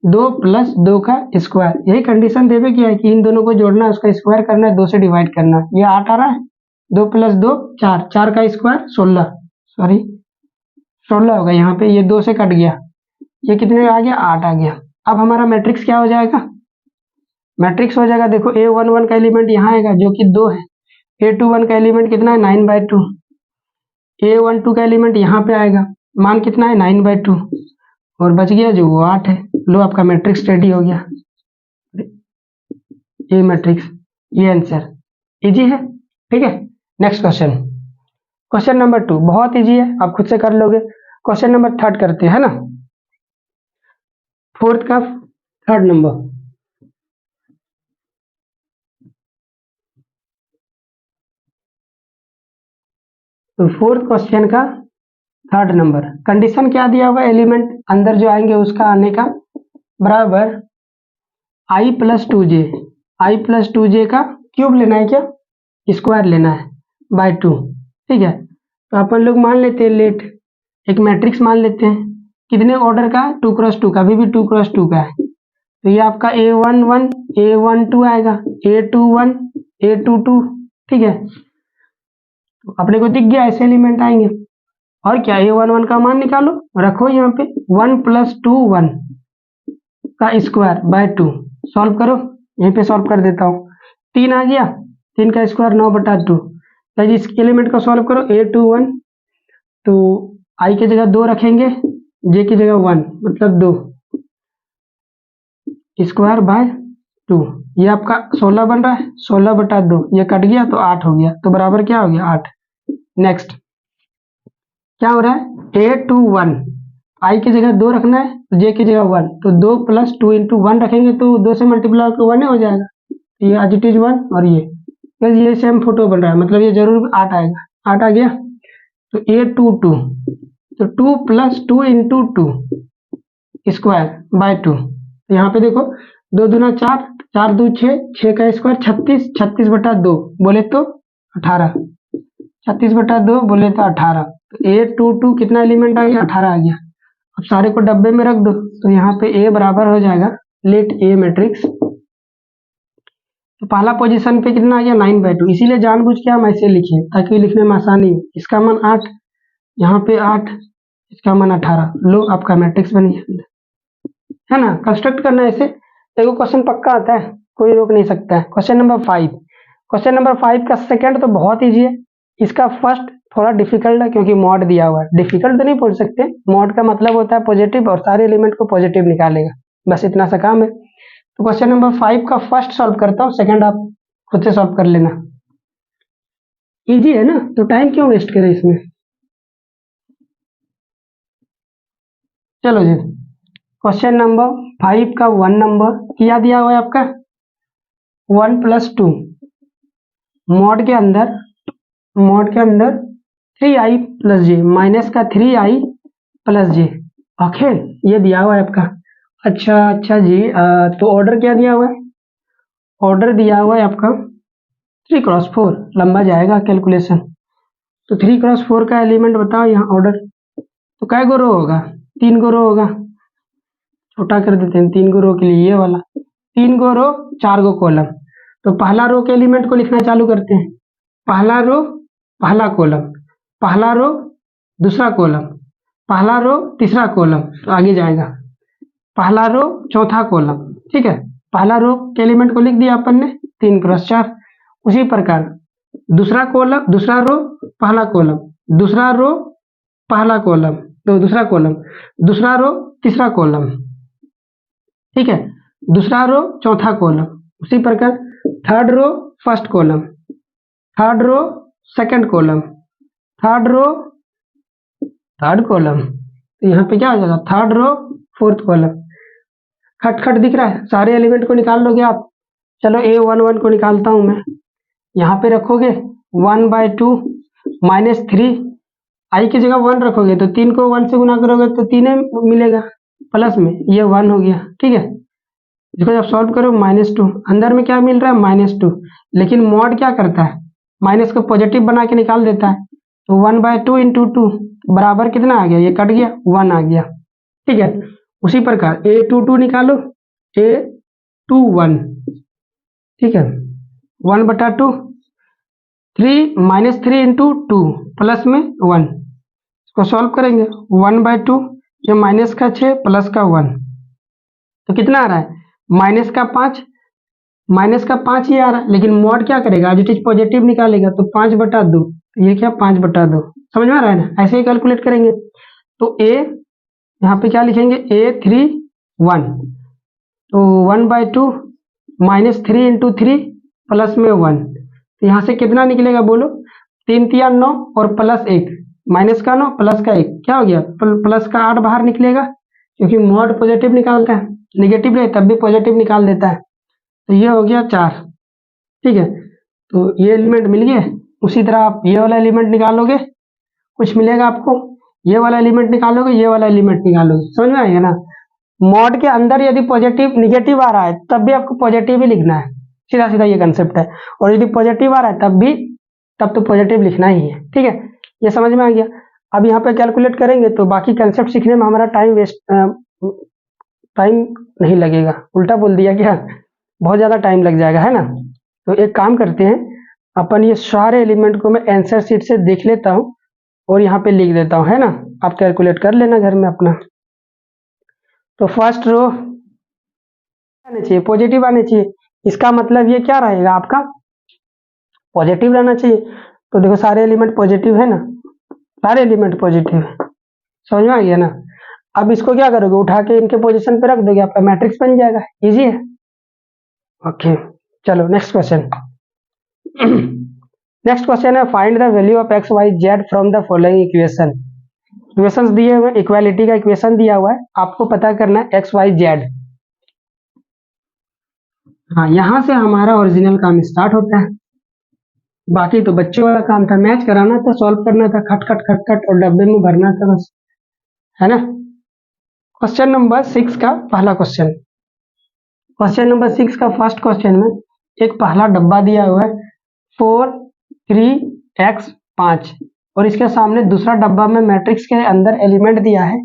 Speaker 1: 2 प्लस 2 का स्क्वायर, यही कंडीशन देवे क्या है कि इन दोनों को जोड़ना है, उसका स्क्वायर करना है, 2 से डिवाइड करना है। ये 8 आ रहा है, 2 प्लस 2 4, 4 का स्क्वायर 16, सॉरी 16 होगा यहाँ पे, ये 2 से कट गया, ये कितने आ गया 8 आ गया। अब हमारा मैट्रिक्स क्या हो जाएगा, मैट्रिक्स हो जाएगा, देखो A11 का एलिमेंट यहाँ आएगा जो कि 2 है, A21 का एलिमेंट कितना है 9/2, A12 का एलिमेंट यहाँ पे आएगा, मान कितना है 9/2, और बच गया जो वो 8 है। लो आपका मैट्रिक्स रेडी हो गया, ये मैट्रिक्स, ये आंसर इजी है। ठीक है, नेक्स्ट क्वेश्चन, क्वेश्चन नंबर 2 बहुत इजी है, आप खुद से कर लोगे। क्वेश्चन नंबर 3 करते हैं ना, फोर्थ का 3rd नंबर, तो फोर्थ क्वेश्चन का 3rd नंबर, कंडीशन क्या दिया हुआ, एलिमेंट अंदर जो आएंगे उसका आने का बराबर i plus 2j, I plus 2j का क्यूब लेना है, क्या स्क्वायर लेना है, बाय 2। ठीक है, तो अपन लोग मान लेते हैं लेट, एक मैट्रिक्स मान लेते हैं, कितने ऑर्डर का, 2x2 का, अभी भी 2x2 का है, तो ये आपका A11 A12 आएगा, A21 A22। ठीक है, तो अपने को दिख गया ऐसे एलिमेंट आएंगे, और क्या A11 का मान निकालो, रखो यहाँ पे 1 प्लस 2 1 का स्क्वायर बाय 2, सॉल्व करो, यहीं पे सॉल्व कर देता हूँ, 3 आ गया, 3 का स्क्वायर 9/2, तो इस एलिमेंट को सॉल्व करो A21, तो आई की जगह 2 रखेंगे, जे की जगह 1, मतलब 2 स्क्वायर बाय 2, ये आपका 16 बन रहा है, 16/2, ये कट गया तो 8 हो गया, तो बराबर क्या हो गया 8। नेक्स्ट क्या हो रहा है, A21 आई की जगह 2 रखना है, तो जे की जगह 1, तो 2 प्लस 2 इंटू 1 रखेंगे तो 2 से मल्टीप्लाई होकर 1 हो जाएगा, तो ये आज इट इज 1, और ये सेम फोटो बन रहा है, मतलब ये जरूर 8 आएगा, 8 आ गया, तो A22, तो 2 प्लस 2 इंटू 2 स्क्वायर बाय 2, तो यहाँ पे देखो 2 दूना 4, 4 2 6, 6 का स्क्वायर 36, 36/2 बोले तो 18, 36/2 बोले तो 18, तो A22 कितना एलिमेंट आ गया 18 आ गया। अब सारे को डब्बे में रख दो, तो यहाँ पे A बराबर हो जाएगा, लेट A मैट्रिक्स, तो पहला पोजीशन पे कितना आ गया 9/2, इसीलिए जानबूझ के हम ऐसे लिखे ताकि लिखने में आसानी हो, इसका मान 8, यहाँ पे 8, इसका मान 18, लो आपका मैट्रिक्स बन गया, है ना। कंस्ट्रक्ट करना ऐसे, देखो क्वेश्चन पक्का आता है, कोई रोक नहीं सकता है। क्वेश्चन नंबर 5, क्वेश्चन नंबर 5 का सेकंड तो बहुत इजी है, इसका फर्स्ट थोड़ा डिफिकल्ट है क्योंकि मॉड दिया हुआ है, डिफिकल्ट तो नहीं बोल सकते, मॉड का मतलब होता है पॉजिटिव और सारे एलिमेंट को पॉजिटिव निकालेगा, बस इतना सा काम है। तो क्वेश्चन नंबर 5 का फर्स्ट सॉल्व करता हूँ, सेकंड आप खुद से सॉल्व कर लेना, इजी है ना, तो टाइम क्यों वेस्ट करें इसमें। चलो जी, क्वेश्चन नंबर 5 का 1 नंबर क्या दिया हुआ है आपका, 1 प्लस 2 मॉड के अंदर 3i प्लस जे, माइनस का 3i प्लस जे, ओके, ये दिया हुआ है आपका। अच्छा जी, तो ऑर्डर क्या दिया हुआ है, ऑर्डर दिया हुआ है आपका 3x4, लंबा जाएगा कैलकुलेशन, तो 3x4 का एलिमेंट बताओ यहाँ ऑर्डर, तो कै गो रो होगा, 3 गो रो होगा, छोटा कर देते हैं, 3 गो रो के लिए ये वाला, 3 गो रो 4 गो कॉलम, तो पहला रो के एलिमेंट को लिखना चालू करते हैं, पहला रो पहला कॉलम, पहला रो दूसरा कॉलम, पहला रो तीसरा कॉलम, तो आगे जाएगा, पहला रो चौथा कॉलम, ठीक है, पहला रो के एलिमेंट को लिख दिया अपन ने 3x4, उसी प्रकार दूसरा कॉलम, दूसरा रो पहला कॉलम, दूसरा रो पहला कॉलम, तो दूसरा कॉलम, दूसरा रो तीसरा कॉलम, ठीक है, दूसरा रो चौथा कॉलम, उसी प्रकार third row first column, third row second column, third row third column, तो यहाँ पे क्या आ जाएगा थर्ड रो फोर्थ कॉलम, खट खट दिख रहा है, सारे एलिमेंट को निकाल लोगे आप। चलो A11 को निकालता हूं मैं, यहाँ पे रखोगे 1/2 -3, आई की जगह 1 रखोगे तो 3 को 1 से गुना करोगे तो 3 मिलेगा प्लस में, ये 1 हो गया, ठीक है, इसको जब सॉल्व करो -2, अंदर में क्या मिल रहा है -2, लेकिन मॉड क्या करता है माइनस को पॉजिटिव बना के निकाल देता है, तो 1/2 इंटू 2 बराबर कितना आ गया, ये कट गया 1 आ गया, ठीक है, उसी प्रकार ए टू टू निकालो, ए टू वन, ठीक है, 1/2, 3 -3 इंटू 2 प्लस में 1, इसको सॉल्व करेंगे 1/2, ये माइनस का 6 प्लस का 1, तो कितना आ रहा है माइनस का 5 ही आ रहा है, लेकिन मॉड क्या करेगा, एज इट इज पॉजिटिव निकालेगा, तो 5/2, ये क्या 5/2, समझ में आ रहा है ना, ऐसे ही कैलकुलेट करेंगे। तो ए यहाँ पे क्या लिखेंगे, A31, तो 1/2 -3 इंटू 3 प्लस में 1, तो यहाँ से कितना निकलेगा बोलो, 3 3 9 और प्लस 1, माइनस का 9 प्लस का 1, क्या हो गया, प्लस का 8 बाहर निकलेगा, क्योंकि मॉड पॉजिटिव निकालता है, निगेटिव रहे तब भी पॉजिटिव निकाल देता है, तो ये हो गया 4, ठीक है। तो ये एलिमेंट मिल गए। उसी तरह आप ये वाला एलिमेंट निकालोगे, कुछ मिलेगा आपको, ये वाला एलिमेंट निकालोगे, ये वाला एलिमेंट निकालोगे, समझ में आएगा ना। मॉड के अंदर यदि पॉजिटिव निगेटिव आ रहा है तब भी आपको पॉजिटिव ही लिखना है, सीधा सीधा ये कंसेप्ट है, और यदि पॉजिटिव आ रहा है तब तो पॉजिटिव लिखना ही है, ठीक है, ये समझ में आ गया। अब यहाँ पे कैलकुलेट करेंगे तो बाकी कंसेप्ट सीखने में हमारा टाइम नहीं लगेगा, उल्टा बोल दिया क्या, बहुत ज़्यादा टाइम लग जाएगा, है ना। तो एक काम करते हैं, अपन ये सारे एलिमेंट को मैं आंसर शीट से देख लेता हूँ और यहाँ पे लिख देता हूँ, है ना, आप कैलकुलेट कर लेना घर में अपना। तो फर्स्ट रो आने चाहिए, पॉजिटिव आने चाहिए, इसका मतलब ये क्या रहेगा आपका, पॉजिटिव रहना चाहिए। तो देखो सारे एलिमेंट पॉजिटिव है ना, सारे एलिमेंट पॉजिटिव है, समझ में आ गया ना। अब इसको क्या करोगे, उठा के इनके पोजीशन पे रख दोगे, आपका मैट्रिक्स बन जाएगा, इजी है। ओके चलो नेक्स्ट क्वेश्चन। नेक्स्ट क्वेश्चन है, find the value of x y z from the following equation. Equations दिए हुए, इक्वालिटी का इक्वेशन दिया हुआ है, आपको पता करना है एक्स वाई जेड। हाँ, यहाँ से हमारा ओरिजिनल काम स्टार्ट होता है, बाकी तो बच्चों वाला काम था, मैच कराना था, सॉल्व करना था, खट खट खट खट और डब्बे में भरना था बस, है ना। क्वेश्चन नंबर 6 का पहला क्वेश्चन, क्वेश्चन नंबर 6 का फर्स्ट क्वेश्चन में एक पहला डब्बा दिया हुआ है 4 3x 5, और इसके सामने दूसरा डब्बा में मैट्रिक्स के अंदर एलिमेंट दिया है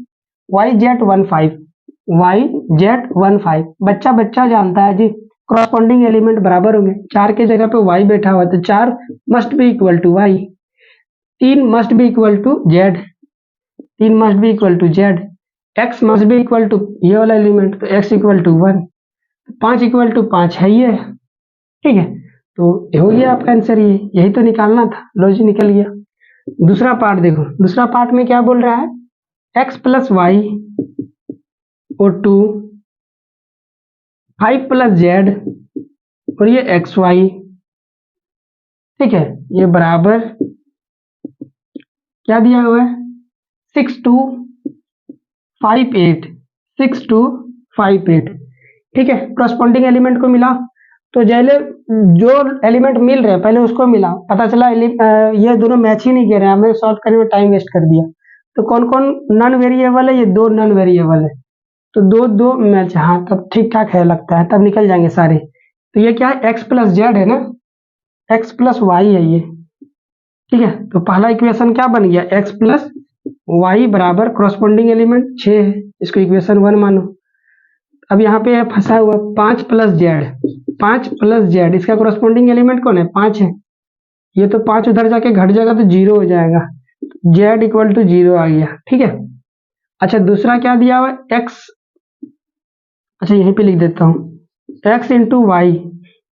Speaker 1: YZ15। बच्चा बच्चा जानता है जी, क्रॉसपोंडिंग एलिमेंट बराबर होंगे, 4 के जगह पे y बैठा हुआ है तो 4 must be equal to y, 3 must be equal to z, 3 must be equal to z, x must be equal to ये वाला एलिमेंट, तो x equal to 1, 5 equal to 5 है ये, ठीक है। तो हो गया आपका आंसर, ये यही तो निकालना था, लॉजिक निकल गया। दूसरा पार्ट देखो, दूसरा पार्ट में क्या बोल रहा है, x प्लस वाई और 2, 5 प्लस जेड और ये एक्स वाई, ठीक है, ये बराबर क्या दिया हुआ है 6258, 6258, ठीक है। क्रॉसपोंडिंग एलिमेंट को मिला, तो जैसे जो एलिमेंट मिल रहे हैं पहले उसको मिला, पता चला ये दोनों मैच ही नहीं कर रहे हैं, हमें सॉल्व करने में टाइम वेस्ट कर दिया। तो कौन कौन नॉन वेरिएबल है, ये 2 नॉन वेरिएबल है, तो 2 मैच, हाँ तब ठीक ठाक है लगता है, तब निकल जाएंगे सारे। तो ये क्या है, एक्स प्लस जेड है ना, एक्स प्लस वाई है ये, ठीक है। तो पहला इक्वेशन क्या बन गया, एक्स प्लस वाई बराबर क्रॉसपोंडिंग एलिमेंट 6 है, इसको इक्वेशन 1 मानो। अब यहाँ पे फंसा हुआ 5 प्लस जेड, इसका क्रॉसपोंडिंग एलिमेंट कौन है, 5 है, ये तो 5 उधर जाके घट जाएगा तो 0 हो जाएगा, जेड इक्वल टू 0 आ गया, ठीक है। अच्छा दूसरा क्या दिया हुआ एक्स, अच्छा यहीं पे लिख देता हूँ, एक्स इंटू वाई,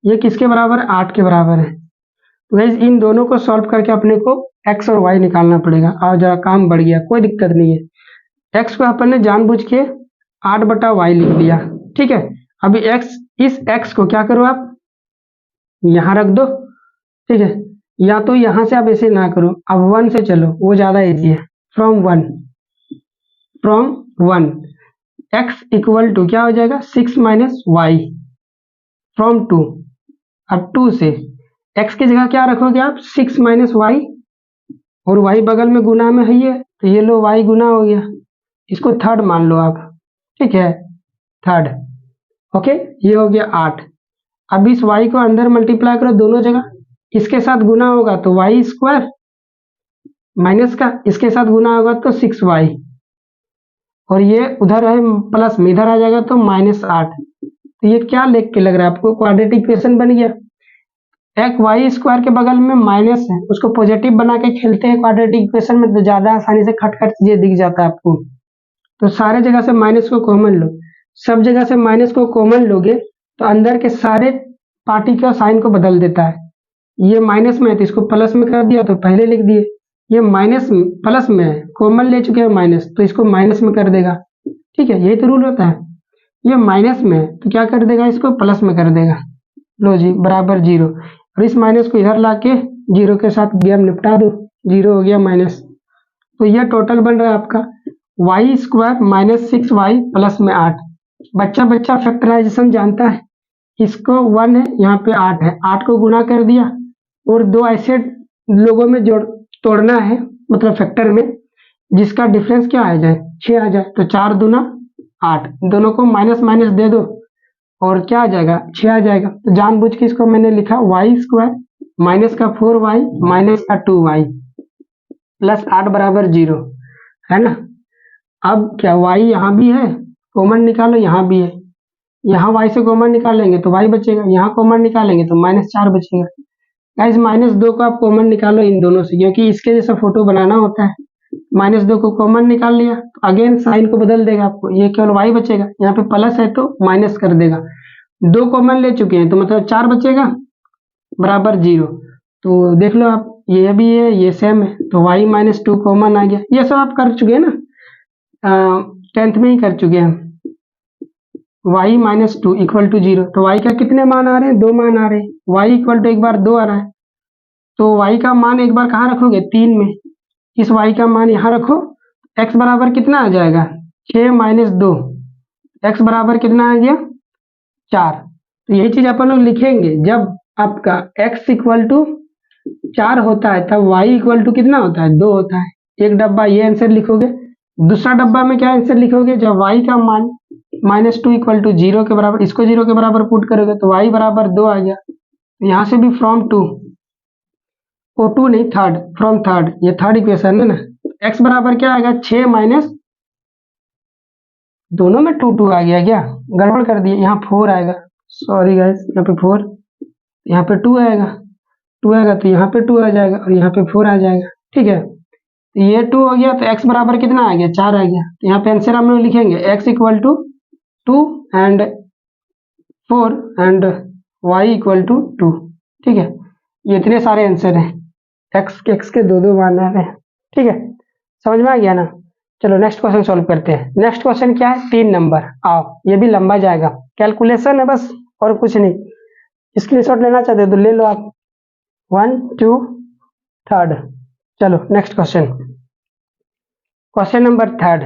Speaker 1: ये किसके बराबर, 8 के बराबर है। तो गाइस इन दोनों को सॉल्व करके अपने को एक्स और वाई निकालना पड़ेगा, और जरा काम बढ़ गया, कोई दिक्कत नहीं है। एक्स को अपन ने जानबूझ के 8/y लिख दिया, ठीक है। अभी इस एक्स को क्या करो आप यहाँ रख दो, ठीक है, या तो यहाँ से आप ऐसे ना करो, अब 1 से चलो, वो ज्यादा इजी है। From one x equal to क्या हो जाएगा 6 माइनस वाई, फ्रॉम 2, अब 2 से x की जगह क्या रखोगे आप 6 माइनस वाई, और y बगल में गुना में है ये, तो ये लो y गुना हो गया, इसको थर्ड मान लो आप, ठीक है, थर्ड, ओके, ये हो गया 8। अब इस y को अंदर मल्टीप्लाई करो दोनों जगह, इसके साथ गुना होगा तो y स्क्वायर, माइनस का इसके साथ गुना होगा तो 6y, और ये उधर है प्लस में, इधर आ जाएगा तो -8। तो ये क्या लिख के लग रहा है आपको? क्वाड्रेटिक इक्वेशन बन गया। एक वाई स्क्वायर के बगल में माइनस है, उसको पॉजिटिव बना के खेलते हैं क्वाड्रेटिक इक्वेशन में, तो ज्यादा आसानी से खट खट चीजें दिख जाता है आपको। तो सारे जगह से माइनस को कॉमन लो, सब जगह से माइनस को कॉमन लोगे तो अंदर के सारे पार्टी का साइन को बदल देता है। ये माइनस में है तो इसको प्लस में कर दिया, तो पहले लिख दिए। ये माइनस प्लस में है, कॉमन ले चुके हैं माइनस, तो इसको माइनस में कर देगा। ठीक है, यही तो रूल होता है। ये माइनस में है तो क्या कर देगा, इसको प्लस में कर देगा। लो जी, बराबर 0। और इस माइनस को इधर लाके 0 के साथ गेम निपटा दो, 0 हो गया माइनस। तो यह टोटल बन रहा है आपका Y square minus 6y plus में 8। बच्चा फैक्टराइजेशन जानता है, इसको 1 है, यहाँ पे 8 है, 8 को गुणा कर दिया और दो ऐसे लोगों में जोड़ तोड़ना है, मतलब फैक्टर में, जिसका डिफरेंस क्या आ जाए, 6 आ जाए। तो 4 दूना 8, दोनों को माइनस माइनस दे दो और क्या आ जाएगा, 6 आ जाएगा। तो जानबूझ के इसको मैंने लिखा वाई स्क्वायर माइनस का 4y माइनस का 2y प्लस 8 बराबर 0, है ना। अब क्या y यहाँ भी है, कॉमन निकालो, यहाँ भी है, यहाँ y से कॉमन निकालेंगे तो y बचेगा, यहाँ कॉमन निकालेंगे तो -4 बचेगा। गाइस -2 को आप कॉमन निकालो इन दोनों से, क्योंकि इसके जैसा फोटो बनाना होता है। -2 को कॉमन निकाल लिया तो अगेन साइन को बदल देगा आपको, ये केवल y बचेगा, यहाँ पे प्लस है तो माइनस कर देगा। 2 कॉमन ले चुके हैं तो मतलब 4 बचेगा बराबर 0। तो देख लो आप, ये भी है, ये सेम है, तो y -2 कॉमन आ गया। ये सब आप कर चुके हैं ना, 10th में ही कर चुके हैं। y -2 इक्वल टू 0, तो y का कितने मान आ रहे हैं, 2 मान आ रहे हैं। y इक्वल टू एक बार 2 आ रहा है, तो y का मान एक बार कहाँ रखोगे, 3 में। इस y का मान यहाँ रखो, x बराबर कितना आ जाएगा, 6 - 2, x बराबर कितना आ गया, 4। तो यही चीज अपन लोग लिखेंगे, जब आपका x इक्वल टू 4 होता है तब y इक्वल टू कितना होता है, 2 होता है। एक डब्बा ये आंसर लिखोगे, दूसरा डब्बा में क्या आंसर लिखोगे, जब y का मान -2 इक्वल टू 0 के बराबर, इसको 0 के बराबर पुट करोगे तो y बराबर 2 आ गया। यहाँ से भी फ्रॉम 2, ओ 2 नहीं, थर्ड, फ्रॉम थर्ड, ये थर्ड इक्वेशन है ना। x बराबर क्या आएगा, 6 माइनस, दोनों में 2 2 आ गया, क्या गड़बड़ कर दिया, यहाँ 4 आएगा, सॉरी गाइस, यहाँ पे 4, यहाँ पे 2 आएगा, 2 आएगा तो यहाँ पे 2 आ जाएगा और यहाँ पे 4 आ जाएगा। ठीक है, तो ये 2 हो गया तो x बराबर कितना आ गया, 4 आ गया। तो यहाँ पे आंसर हम लोग लिखेंगे x equal to 2 and 4 and y equal to 2। ठीक है, ये इतने सारे आंसर हैं, x के 2 2 मान आ रहे हैं। ठीक है, समझ में आ गया ना। चलो नेक्स्ट क्वेश्चन सॉल्व करते हैं। नेक्स्ट क्वेश्चन क्या है, 3 नंबर। आओ, ये भी लंबा जाएगा, कैलकुलेशन है बस और कुछ नहीं। स्क्रीनशॉट लेना चाहते हो तो ले लो आप, 1 2 3। चलो next question, question number 3।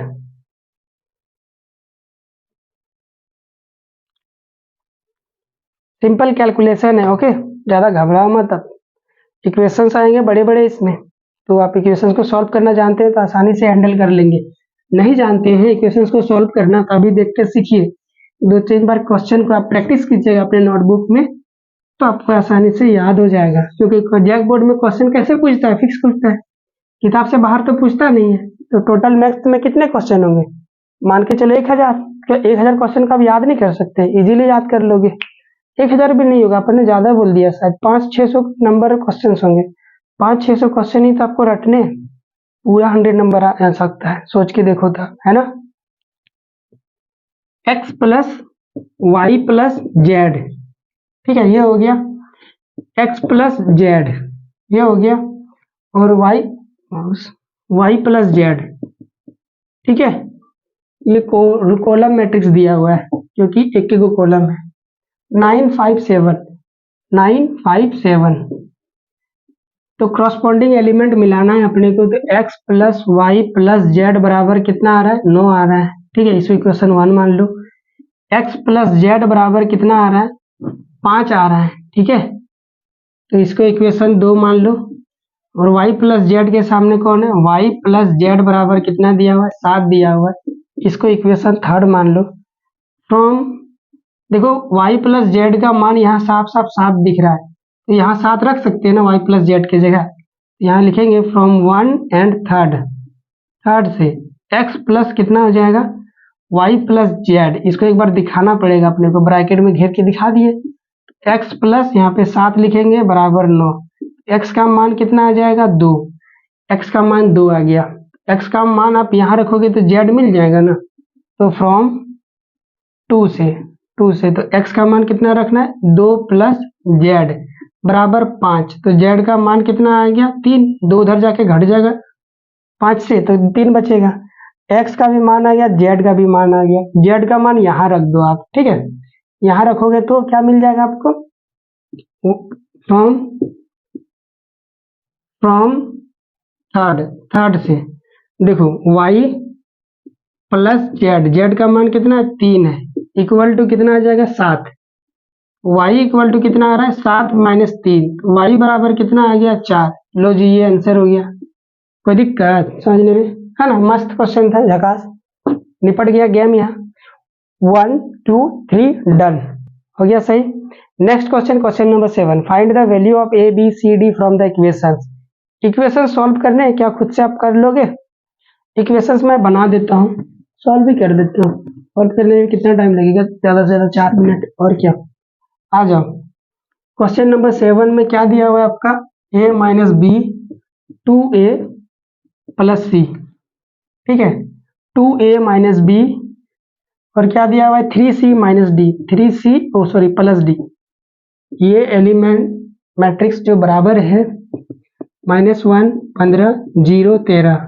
Speaker 1: Simple calculation है, ओके, ज्यादा घबराओ मत। अब इक्वेशंस आएंगे बड़े बड़े इसमें, तो आप इक्वेशंस को सॉल्व करना जानते हैं तो आसानी से हैंडल कर लेंगे। नहीं जानते हैं इक्वेशंस को सॉल्व करना तो अभी देखते सीखिए, 2-3 बार क्वेश्चन को आप प्रैक्टिस कीजिएगा अपने नोटबुक में, तो आपको आसानी से याद हो जाएगा। क्योंकि जैक बोर्ड में क्वेश्चन कैसे पूछता है, फिक्स पूछता है, किताब से बाहर तो पूछता नहीं है। तो टोटल मैथ्स में कितने क्वेश्चन होंगे, मान के चलो 1000। क्या 1000 क्वेश्चन का आप याद नहीं कर सकते, इजीली याद कर लोगे। 1000 भी नहीं होगा, अपन ने ज्यादा बोल दिया, शायद 500-600 नंबर क्वेश्चन होंगे। 500-600 क्वेश्चन ही तो आपको रटने, पूरा 100 नंबर आ सकता है, सोच के देखो तो, है ना। x plus y plus z, ठीक है, ये हो गया x प्लस जेड, ये हो गया, और y प्लस जेड। ठीक है, ये कॉलम मैट्रिक्स दिया हुआ है क्योंकि एक एक कॉलम है। 957 तो क्रॉसपोंडिंग एलिमेंट मिलाना है अपने को, तो x plus y plus z बराबर कितना आ रहा है, 9 आ रहा है। ठीक है, इसको इक्वेशन 1 मान लो। x प्लस जेड बराबर कितना आ रहा है, 5 आ रहा है। ठीक है, तो इसको इक्वेशन 2 मान लो। और y प्लस जेड के सामने कौन है, y प्लस जेड बराबर कितना दिया हुआ है, 7 दिया हुआ है, इसको इक्वेशन 3 मान लो। फ्रॉम, देखो y प्लस जेड का मान यहाँ साफ साफ 7 दिख रहा है, तो यहाँ 7 रख सकते हैं ना y प्लस जेड की जगह। यहाँ लिखेंगे फ्रॉम 1 एंड थर्ड से एक्स प्लस कितना हो जाएगा वाई प्लस जेड। इसको एक बार दिखाना पड़ेगा अपने को, ब्रैकेट में घेर के दिखा दिए। एक्स प्लस यहाँ पे 7 लिखेंगे बराबर 9। एक्स का मान कितना आ जाएगा 2। एक्स का मान 2 आ गया। एक्स का मान आप यहाँ रखोगे तो जेड मिल जाएगा ना, तो फ्रॉम 2 से तो एक्स का मान कितना रखना है 2 प्लस जेड बराबर 5। तो जेड का मान कितना आ गया 3, 2 उधर जाके घट जाएगा 5 से तो 3 बचेगा। एक्स का भी मान आ गया, जेड का भी मान आ गया। जेड का मान यहाँ रख दो आप, ठीक है। यहाँ रखोगे तो क्या मिल जाएगा आपको फ्रॉम थर्ड से देखो y प्लस जेड, जेड का मान कितना है 3 है, इक्वल टू कितना आ जाएगा 7। y इक्वल टू कितना आ रहा है 7 माइनस 3, y बराबर कितना आ गया 4। लो जी ये आंसर हो गया। कोई दिक्कत समझने में, है ना। मस्त क्वेश्चन था, झकास, निपट गया गेम यहाँ। 1 2 3 डन हो गया सही। Next question, question number 7, find the value of A B C D from the equations. Equation solve करने हैं क्या, खुद से आप कर लोगे। इक्वेशंस मैं बना देता हूँ, सॉल्व भी कर देता हूँ। सॉल्व करने में कितना टाइम लगेगा, ज़्यादा से ज़्यादा 4 मिनट, और क्या। आ जाओ, क्वेश्चन नंबर 7 में क्या दिया हुआ है आपका, a minus B 2a plus C, ठीक है। 2a माइनस बी और क्या दिया हुआ है 3c minus D, 3c plus D. ये एलिमेंट मैट्रिक्स जो बराबर है -1 15 0 13,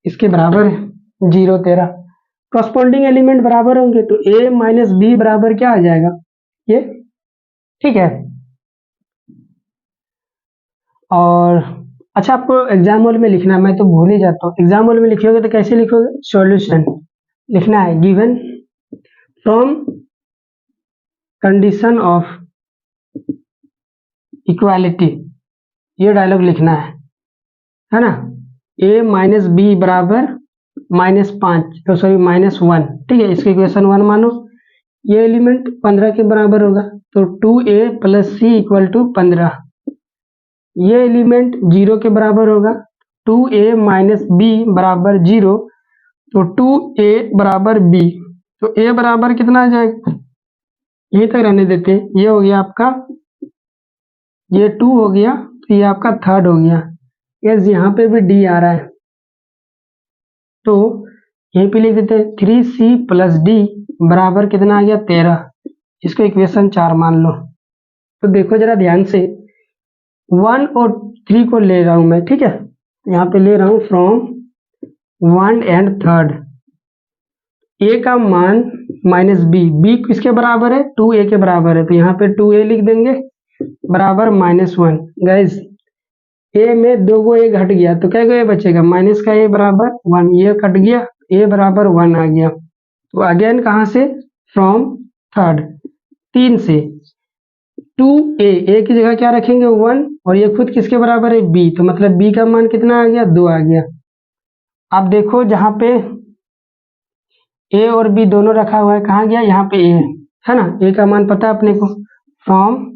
Speaker 1: इसके बराबर है 0 13। कॉरस्पॉन्डिंग एलिमेंट बराबर होंगे तो a माइनस बी बराबर क्या आ जाएगा ये, ठीक है। और अच्छा, आपको एग्जाम हॉल में लिखना है, मैं तो भूल ही जाता हूँ। एग्जाम हॉल में लिखोगे तो कैसे लिखोगे, सॉल्यूशन लिखना है, given from condition of equality, ये डायलॉग लिखना है ना। a माइनस बी बराबर -5 -1, ठीक है। इसकी इक्वेशन 1 मानो। ये एलिमेंट 15 के बराबर होगा तो 2a plus C equal to 15। ये एलिमेंट 0 के बराबर होगा, 2a माइनस बी बराबर 0, तो 2a बराबर b, तो a बराबर कितना आ जाएगा, यही तक रहने देते हैं। ये हो गया आपका, ये 2 हो गया, तो ये आपका थर्ड हो गया। यस, यहाँ पे भी d आ रहा है तो यहीं पे लिख देते हैं 3c प्लस डी बराबर कितना आ गया 13। इसको इक्वेशन 4 मान लो। तो देखो जरा ध्यान से, 1 और 3 को ले रहा हूं मैं, ठीक है। यहाँ पे ले रहा हूं फ्रॉम 1 एंड थर्ड। a का मान माइनस b किसके बराबर है 2a के बराबर है, तो यहाँ पे 2a लिख देंगे बराबर -1। गाइज a में 2 को a घट गया तो क्या a बचेगा, माइनस का a बराबर 1, ये कट गया, a बराबर 1 आ गया। तो अगेन कहाँ से, फ्रॉम थर्ड 3 से 2a की जगह क्या रखेंगे 1, और ये खुद किसके बराबर है b, तो मतलब b का मान कितना आ गया 2 आ गया। अब देखो जहाँ पे a और b दोनों रखा हुआ है, कहाँ गया, यहाँ पे a है ना। a का मान पता है अपने को, फ्रॉम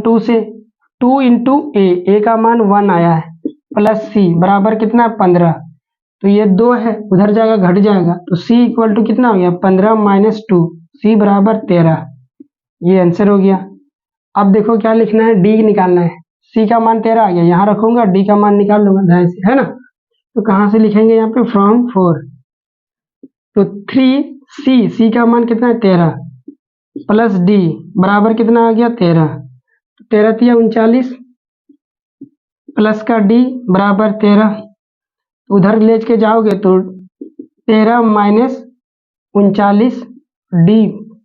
Speaker 1: 2 से 2 इंटू a का मान 1 आया है, प्लस c बराबर कितना 15, तो ये 2 है, उधर जाएगा घट जाएगा, तो c इक्वल टू कितना हो गया 15 माइनस 2, c बराबर 13। ये आंसर हो गया। अब देखो क्या लिखना है, d निकालना है। c का मान 13 आ गया, यहाँ रखूंगा, d का मान निकाल लूंगा ध्यान से, है ना। तो कहाँ से लिखेंगे, यहाँ पे फ्रॉम 4, तो 3c का मान कितना है 13 प्लस d बराबर कितना आ गया 13, 13 तिया 39 प्लस का d बराबर 13, उधर ले के जाओगे तो 13 माइनस 39 d,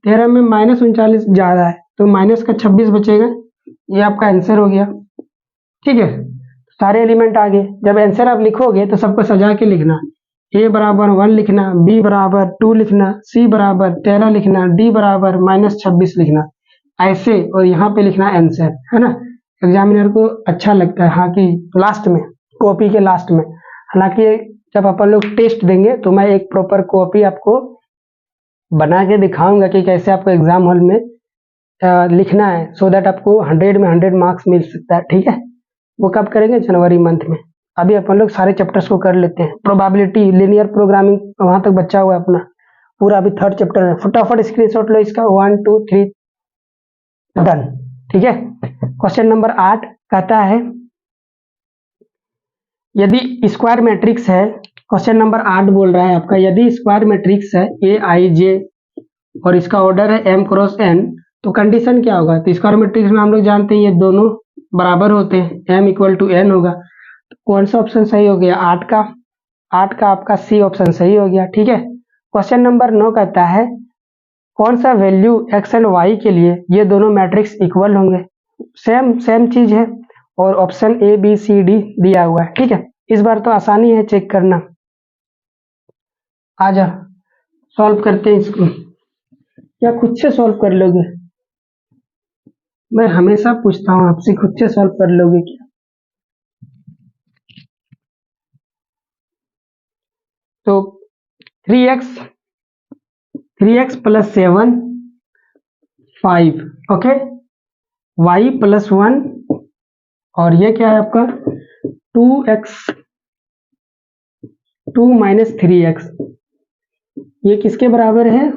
Speaker 1: 13 में -39 जा रहा है तो माइनस का 26 बचेगा। ये आपका आंसर हो गया, ठीक है। सारे एलिमेंट आ गए। जब आंसर आप लिखोगे तो सबको सजा के लिखना, a बराबर 1 लिखना, b बराबर 2 लिखना, c बराबर 13 लिखना, d बराबर -26 लिखना, ऐसे, और यहाँ पे लिखना आंसर, है ना। एग्जामिनर को अच्छा लगता है हाँ कि लास्ट में, कॉपी के लास्ट में। हालांकि जब अपन लोग टेस्ट देंगे तो मैं एक प्रॉपर कॉपी आपको बना के दिखाऊंगा कि कैसे आपको एग्जाम हॉल में लिखना है, सो दैट आपको 100 में 100 मार्क्स मिल सकता है, ठीक है। वो कब करेंगे, जनवरी मंथ में। अभी अपन लोग सारे चैप्टर्स को कर लेते हैं। प्रोबेबिलिटी, लिनियर प्रोग्रामिंग वहां तक बचा हुआ है अपना पूरा, अभी थर्ड चैप्टर है। फटाफट स्क्रीनशॉट लो इसका, 1 2 3 डन। ठीक है, क्वेश्चन नंबर 8 कहता है यदि स्क्वायर मैट्रिक्स है, क्वेश्चन नंबर 8 बोल रहा है आपका, यदि स्क्वायर मैट्रिक्स है ए आई जे और इसका ऑर्डर है m क्रॉस n, तो कंडीशन क्या होगा? तो स्क्वायर मैट्रिक्स में हम लोग जानते हैं ये दोनों बराबर होते हैं, m इक्वल टू n होगा। तो कौन सा ऑप्शन सही हो गया? 8 का आपका सी ऑप्शन सही हो गया। ठीक है, क्वेश्चन नंबर 9 कहता है कौन सा वैल्यू x एंड y के लिए ये दोनों मैट्रिक्स इक्वल होंगे? सेम चीज है और option A B C D दिया हुआ है। ठीक है, इस बार तो आसानी है चेक करना। आजा सॉल्व करते हैं इसको, या खुद से सॉल्व कर लोगे? मैं हमेशा पूछता हूँ आपसे, खुद से सॉल्व कर लोगे क्या? तो 3x plus 7 5, okay, y plus 1 और ये क्या है आपका 2 माइनस 3x, ये किसके बराबर है?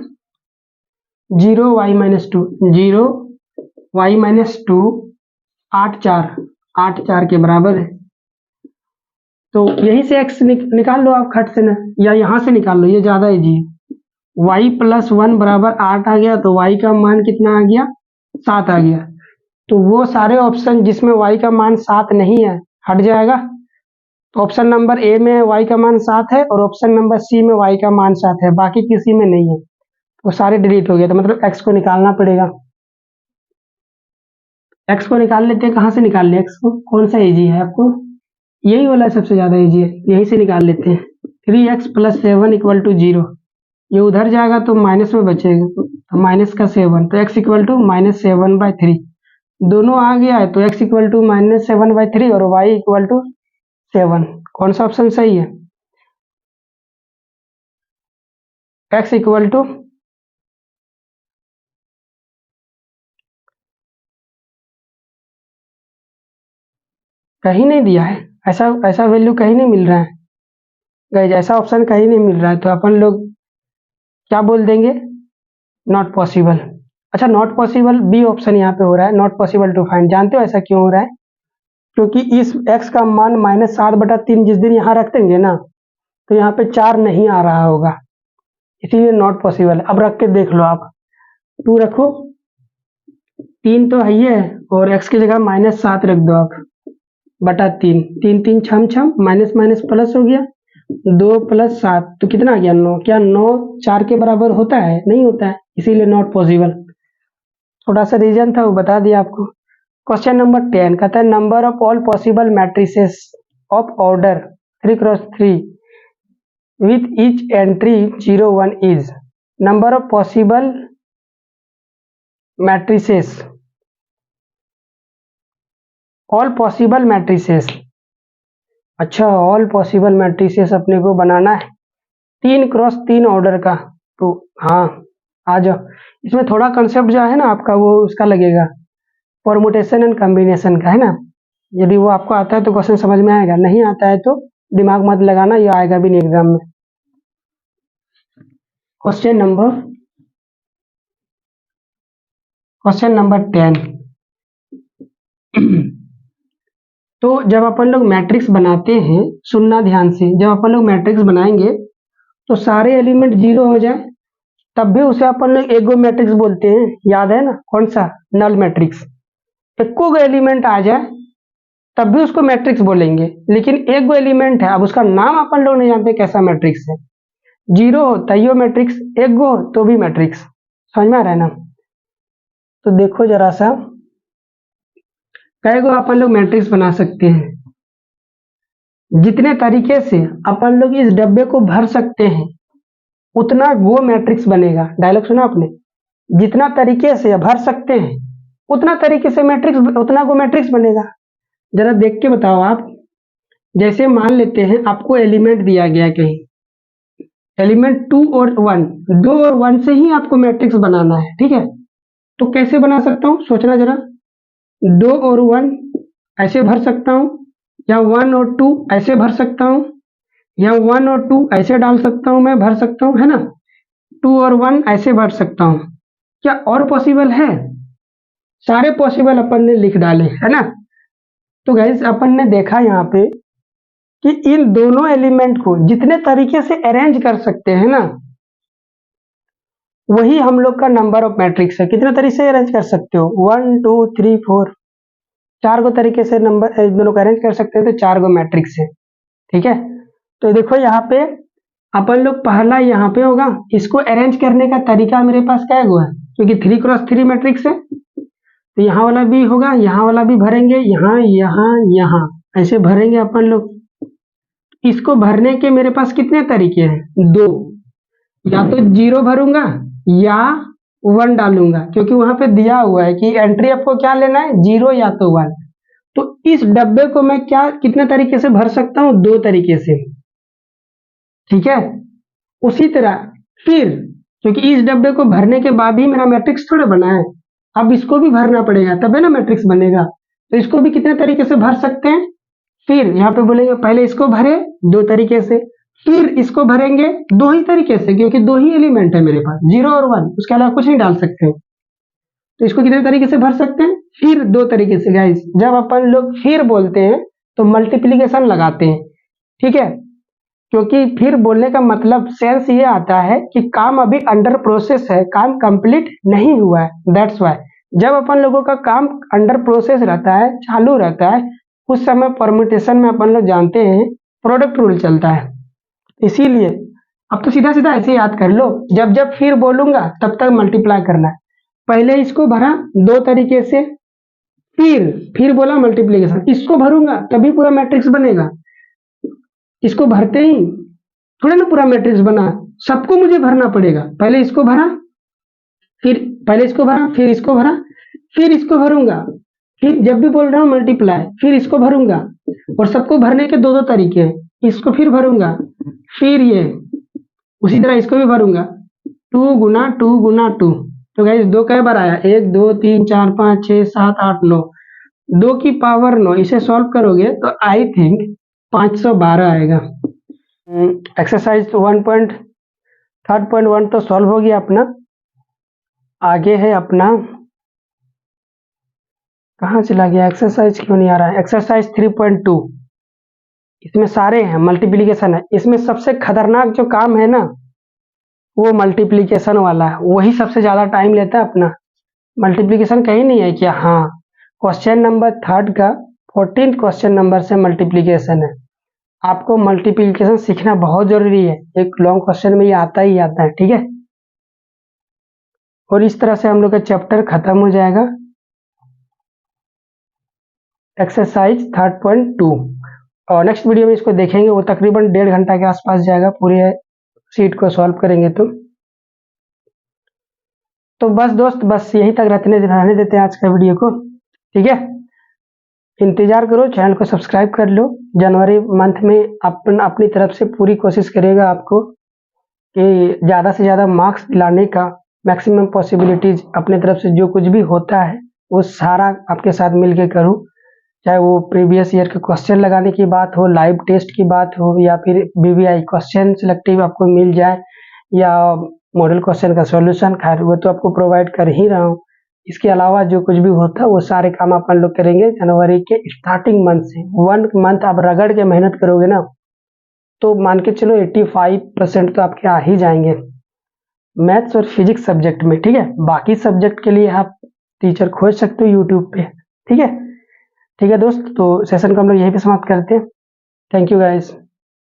Speaker 1: 0 y माइनस 2, 0 y माइनस 2, 8 4 के बराबर है। तो यहीं से x निकाल लो आप खट से ना, या यहाँ से निकाल लो, ये ज्यादा इजी है। y प्लस 1 बराबर 8 आ गया, तो y का मान कितना आ गया? 7 आ गया। तो वो सारे ऑप्शन जिसमें y का मान 7 नहीं है हट जाएगा। तो ऑप्शन नंबर ए में y का मान 7 है और ऑप्शन नंबर सी में y का मान 7 है, बाकी किसी में नहीं है, तो सारे डिलीट हो गए। तो मतलब x को निकालना पड़ेगा। x को निकाल लेते हैं, कहाँ से निकाल ले x को? कौन सा इजी है आपको? यही वाला सबसे ज्यादा इजी है, यहीं से निकाल लेते हैं। 3x प्लस 7 इक्वल टू 0, ये उधर जाएगा तो माइनस में बचेगा, तो माइनस का 7, तो x इक्वल टू माइनस 7/3, दोनों आ गया है, तो x इक्वल टू माइनस 7/3 और y इक्वल टू 7। कौन सा ऑप्शन सही है? x इक्वल टू कहीं नहीं दिया है, ऐसा वैल्यू कहीं नहीं मिल रहा है गाइस, ऐसा ऑप्शन कहीं नहीं मिल रहा है। तो अपन लोग क्या बोल देंगे? Not possible. अच्छा, नॉट पॉसिबल बी ऑप्शन यहाँ पे हो रहा है, नॉट पॉसिबल टू फाइंड। जानते हो ऐसा क्यों हो रहा है? क्योंकि इस x का मान -7/3 जिस दिन यहाँ रख देंगे ना, तो यहाँ पे 4 नहीं आ रहा होगा, इसीलिए नॉट पॉसिबल। अब रख के देख लो आप, 2 रखो, 3 तो है ही है, और x की जगह -7 रख दो आप, बटा 3, 3 3 छम छम, माइनस माइनस प्लस हो गया, 2 प्लस 7 तो कितना आ गया? 9। क्या 9 4 के बराबर होता है? नहीं होता है, इसीलिए नॉट पॉसिबल। थोड़ा सा रीजन था वो बता दिया आपको। क्वेश्चन नंबर 10 कहता है number of all possible matrices of order 3x3 with each entry 0 1 is number of possible matrices, all possible matrices। अच्छा, ऑल पॉसिबल मैट्रिसेस अपने को बनाना है 3x3 ऑर्डर का। तो हाँ, आ जाओ, इसमें थोड़ा कंसेप्ट जो है ना आपका वो उसका लगेगा, परमुटेशन एंड कॉम्बिनेशन का है ना। यदि वो आपको आता है तो क्वेश्चन समझ में आएगा, नहीं आता है तो दिमाग मत लगाना, ये आएगा भी नहीं एग्जाम में। Question number 10। तो जब अपन लोग मैट्रिक्स बनाते हैं, सुनना ध्यान से, जब अपन लोग मैट्रिक्स बनाएंगे तो सारे एलिमेंट 0 हो जाए तब भी उसे अपन लोग एक गो मैट्रिक्स बोलते हैं, याद है ना? कौन सा? Null matrix. एको गो एलिमेंट आ जाए तब भी उसको मैट्रिक्स बोलेंगे, लेकिन एक गो एलिमेंट है, अब उसका नाम अपन लोग नहीं जानते कैसा मैट्रिक्स है। 0 हो तैयो मैट्रिक्स, एक गो तो भी मैट्रिक्स। समझ में आ रहा है ना? तो देखो जरा सा, कई गो अपन लोग मैट्रिक्स बना सकते हैं, जितने तरीके से अपन लोग इस डब्बे को भर सकते हैं उतना गो मैट्रिक्स बनेगा। डायलॉग सुना आपने? जितना तरीके से भर सकते हैं उतना तरीके से मैट्रिक्स, उतना गो मैट्रिक्स बनेगा। जरा देख के बताओ आप। जैसे मान लेते हैं आपको एलिमेंट दिया गया कहीं, एलिमेंट 2 और 1, 2 और 1 से ही आपको मैट्रिक्स बनाना है, ठीक है? तो कैसे बना सकता हूँ? सोचना जरा। 2 और 1 ऐसे भर सकता हूँ, या 1 और 2 ऐसे भर सकता हूँ, या 1 और 2 ऐसे डाल सकता हूँ, मैं भर सकता हूँ, है ना। 2 और 1 ऐसे भर सकता हूँ। क्या और पॉसिबल है? सारे पॉसिबल अपन ने लिख डाले, है ना। तो गाइस अपन ने देखा यहाँ पे कि इन दोनों एलिमेंट को जितने तरीके से अरेंज कर सकते हैं ना, वही हम लोग का नंबर ऑफ मैट्रिक्स है। कितने तरीके से अरेंज कर सकते हो? 1 2 3 4, 4 गो तरीके से नंबर दोनों को अरेंज कर सकते हैं, तो 4 गो मैट्रिक्स है। ठीक है, तो देखो यहाँ पे अपन लोग पहला यहाँ पे होगा, इसको अरेंज करने का तरीका मेरे पास क्या है, क्योंकि 3x3 मैट्रिक्स है, तो यहाँ वाला भी होगा, यहाँ वाला भी भरेंगे, यहाँ यहाँ यहाँ ऐसे भरेंगे अपन लोग। इसको भरने के मेरे पास कितने तरीके हैं? 2। या तो 0 भरूंगा या 1 डालूंगा, क्योंकि वहां पे दिया हुआ है कि एंट्री आपको क्या लेना है, 0 या तो 1। तो इस डब्बे को मैं क्या कितने तरीके से भर सकता हूँ? 2 तरीके से। ठीक है, उसी तरह फिर, क्योंकि इस डब्बे को भरने के बाद ही मेरा मैट्रिक्स थोड़ा बना है, अब इसको भी भरना पड़ेगा तब है ना मैट्रिक्स बनेगा। तो इसको भी कितने तरीके से भर सकते हैं? फिर यहाँ पे बोलेंगे पहले इसको भरे 2 तरीके से, फिर इसको भरेंगे 2 ही तरीके से, क्योंकि 2 ही एलिमेंट है मेरे पास, 0 और 1, उसके अलावा कुछ नहीं डाल सकते। तो इसको कितने तरीके से भर सकते हैं? फिर 2 तरीके से। गाइस जब अपन लोग फिर बोलते हैं तो मल्टीप्लीकेशन लगाते हैं, ठीक है, क्योंकि फिर बोलने का मतलब सेंस ये आता है कि काम अभी अंडर प्रोसेस है, काम कंप्लीट नहीं हुआ है, दैट्स वाई। जब अपन लोगों का काम अंडर प्रोसेस रहता है, चालू रहता है, उस समय परम्यूटेशन में अपन लोग जानते हैं प्रोडक्ट रूल चलता है, इसीलिए अब तो सीधा सीधा ऐसे याद कर लो, जब जब फिर बोलूंगा तब तक मल्टीप्लाई करना है। पहले इसको भरा 2 तरीके से, फिर बोला मल्टीप्लीकेशन, इसको भरूंगा तभी पूरा मैट्रिक्स बनेगा। इसको भरते ही थोड़ा ना पूरा मैट्रिक्स बना, सबको मुझे भरना पड़ेगा। पहले इसको भरा, पहले इसको भरा, फिर इसको भरा, फिर इसको भरूंगा, फिर जब भी बोल रहा हूँ मल्टीप्लाई, फिर इसको भरूंगा। और सबको भरने के 2 तरीके हैं, इसको फिर भरूंगा, फिर ये उसी तरह इसको भी भरूंगा, 2 गुना 2 गुना 2। तो गाइस 2 कई बार आया? 1 2 3 4 5 6 7 8 9, 2 की पावर 9। इसे सॉल्व करोगे तो आई थिंक 512 आएगा। एक्सरसाइज 1.3.1 तो सॉल्व हो गया अपना। आगे है अपना, कहाँ चला गया एक्सरसाइज, क्यों नहीं आ रहा है? एक्सरसाइज 3.2, इसमें सारे हैं, मल्टीप्लीकेशन है। इसमें सबसे खतरनाक जो काम है ना, वो मल्टीप्लीकेशन वाला है, वही सबसे ज्यादा टाइम लेता है अपना। मल्टीप्लीकेशन कहीं नहीं है क्या? हाँ, क्वेश्चन नंबर 3 का 14 क्वेश्चन नंबर से मल्टीप्लीकेशन है। आपको मल्टीप्लीकेशन सीखना बहुत जरूरी है, एक लॉन्ग क्वेश्चन में ये आता ही आता है, ठीक है। और इस तरह से हम लोग का चैप्टर खत्म हो जाएगा, एक्सरसाइज 3.2। और नेक्स्ट वीडियो में इसको देखेंगे, वो तकरीबन 1.5 घंटा के आसपास जाएगा, पूरे सीट को सॉल्व करेंगे। तो बस दोस्त, बस यहीं तक रहने देते हैं आज का वीडियो को, ठीक है। इंतजार करो, चैनल को सब्सक्राइब कर लो। जनवरी मंथ में अपनी तरफ से पूरी कोशिश करेगा आपको कि ज़्यादा से ज़्यादा मार्क्स दिलाने का, मैक्सिमम पॉसिबिलिटीज अपने तरफ से जो कुछ भी होता है वो सारा आपके साथ मिल के करूँ। चाहे वो प्रीवियस ईयर के क्वेश्चन लगाने की बात हो, लाइव टेस्ट की बात हो, या फिर BBI क्वेश्चन सिलेक्टिव आपको मिल जाए, या मॉडल क्वेश्चन का सॉल्यूशन, खैर वो तो आपको प्रोवाइड कर ही रहा हूँ। इसके अलावा जो कुछ भी होता है वो सारे काम अपन लोग करेंगे जनवरी के स्टार्टिंग मंथ से। 1 मंथ आप रगड़ के मेहनत करोगे ना, तो मान के चलो 85% तो आपके आ ही जाएंगे मैथ्स और फिजिक्स सब्जेक्ट में, ठीक है। बाकी सब्जेक्ट के लिए आप टीचर खोज सकते हो यूट्यूब पे, ठीक है। ठीक है दोस्त, तो सेशन को हम लोग यहीं पे समाप्त करते हैं। Thank you guys.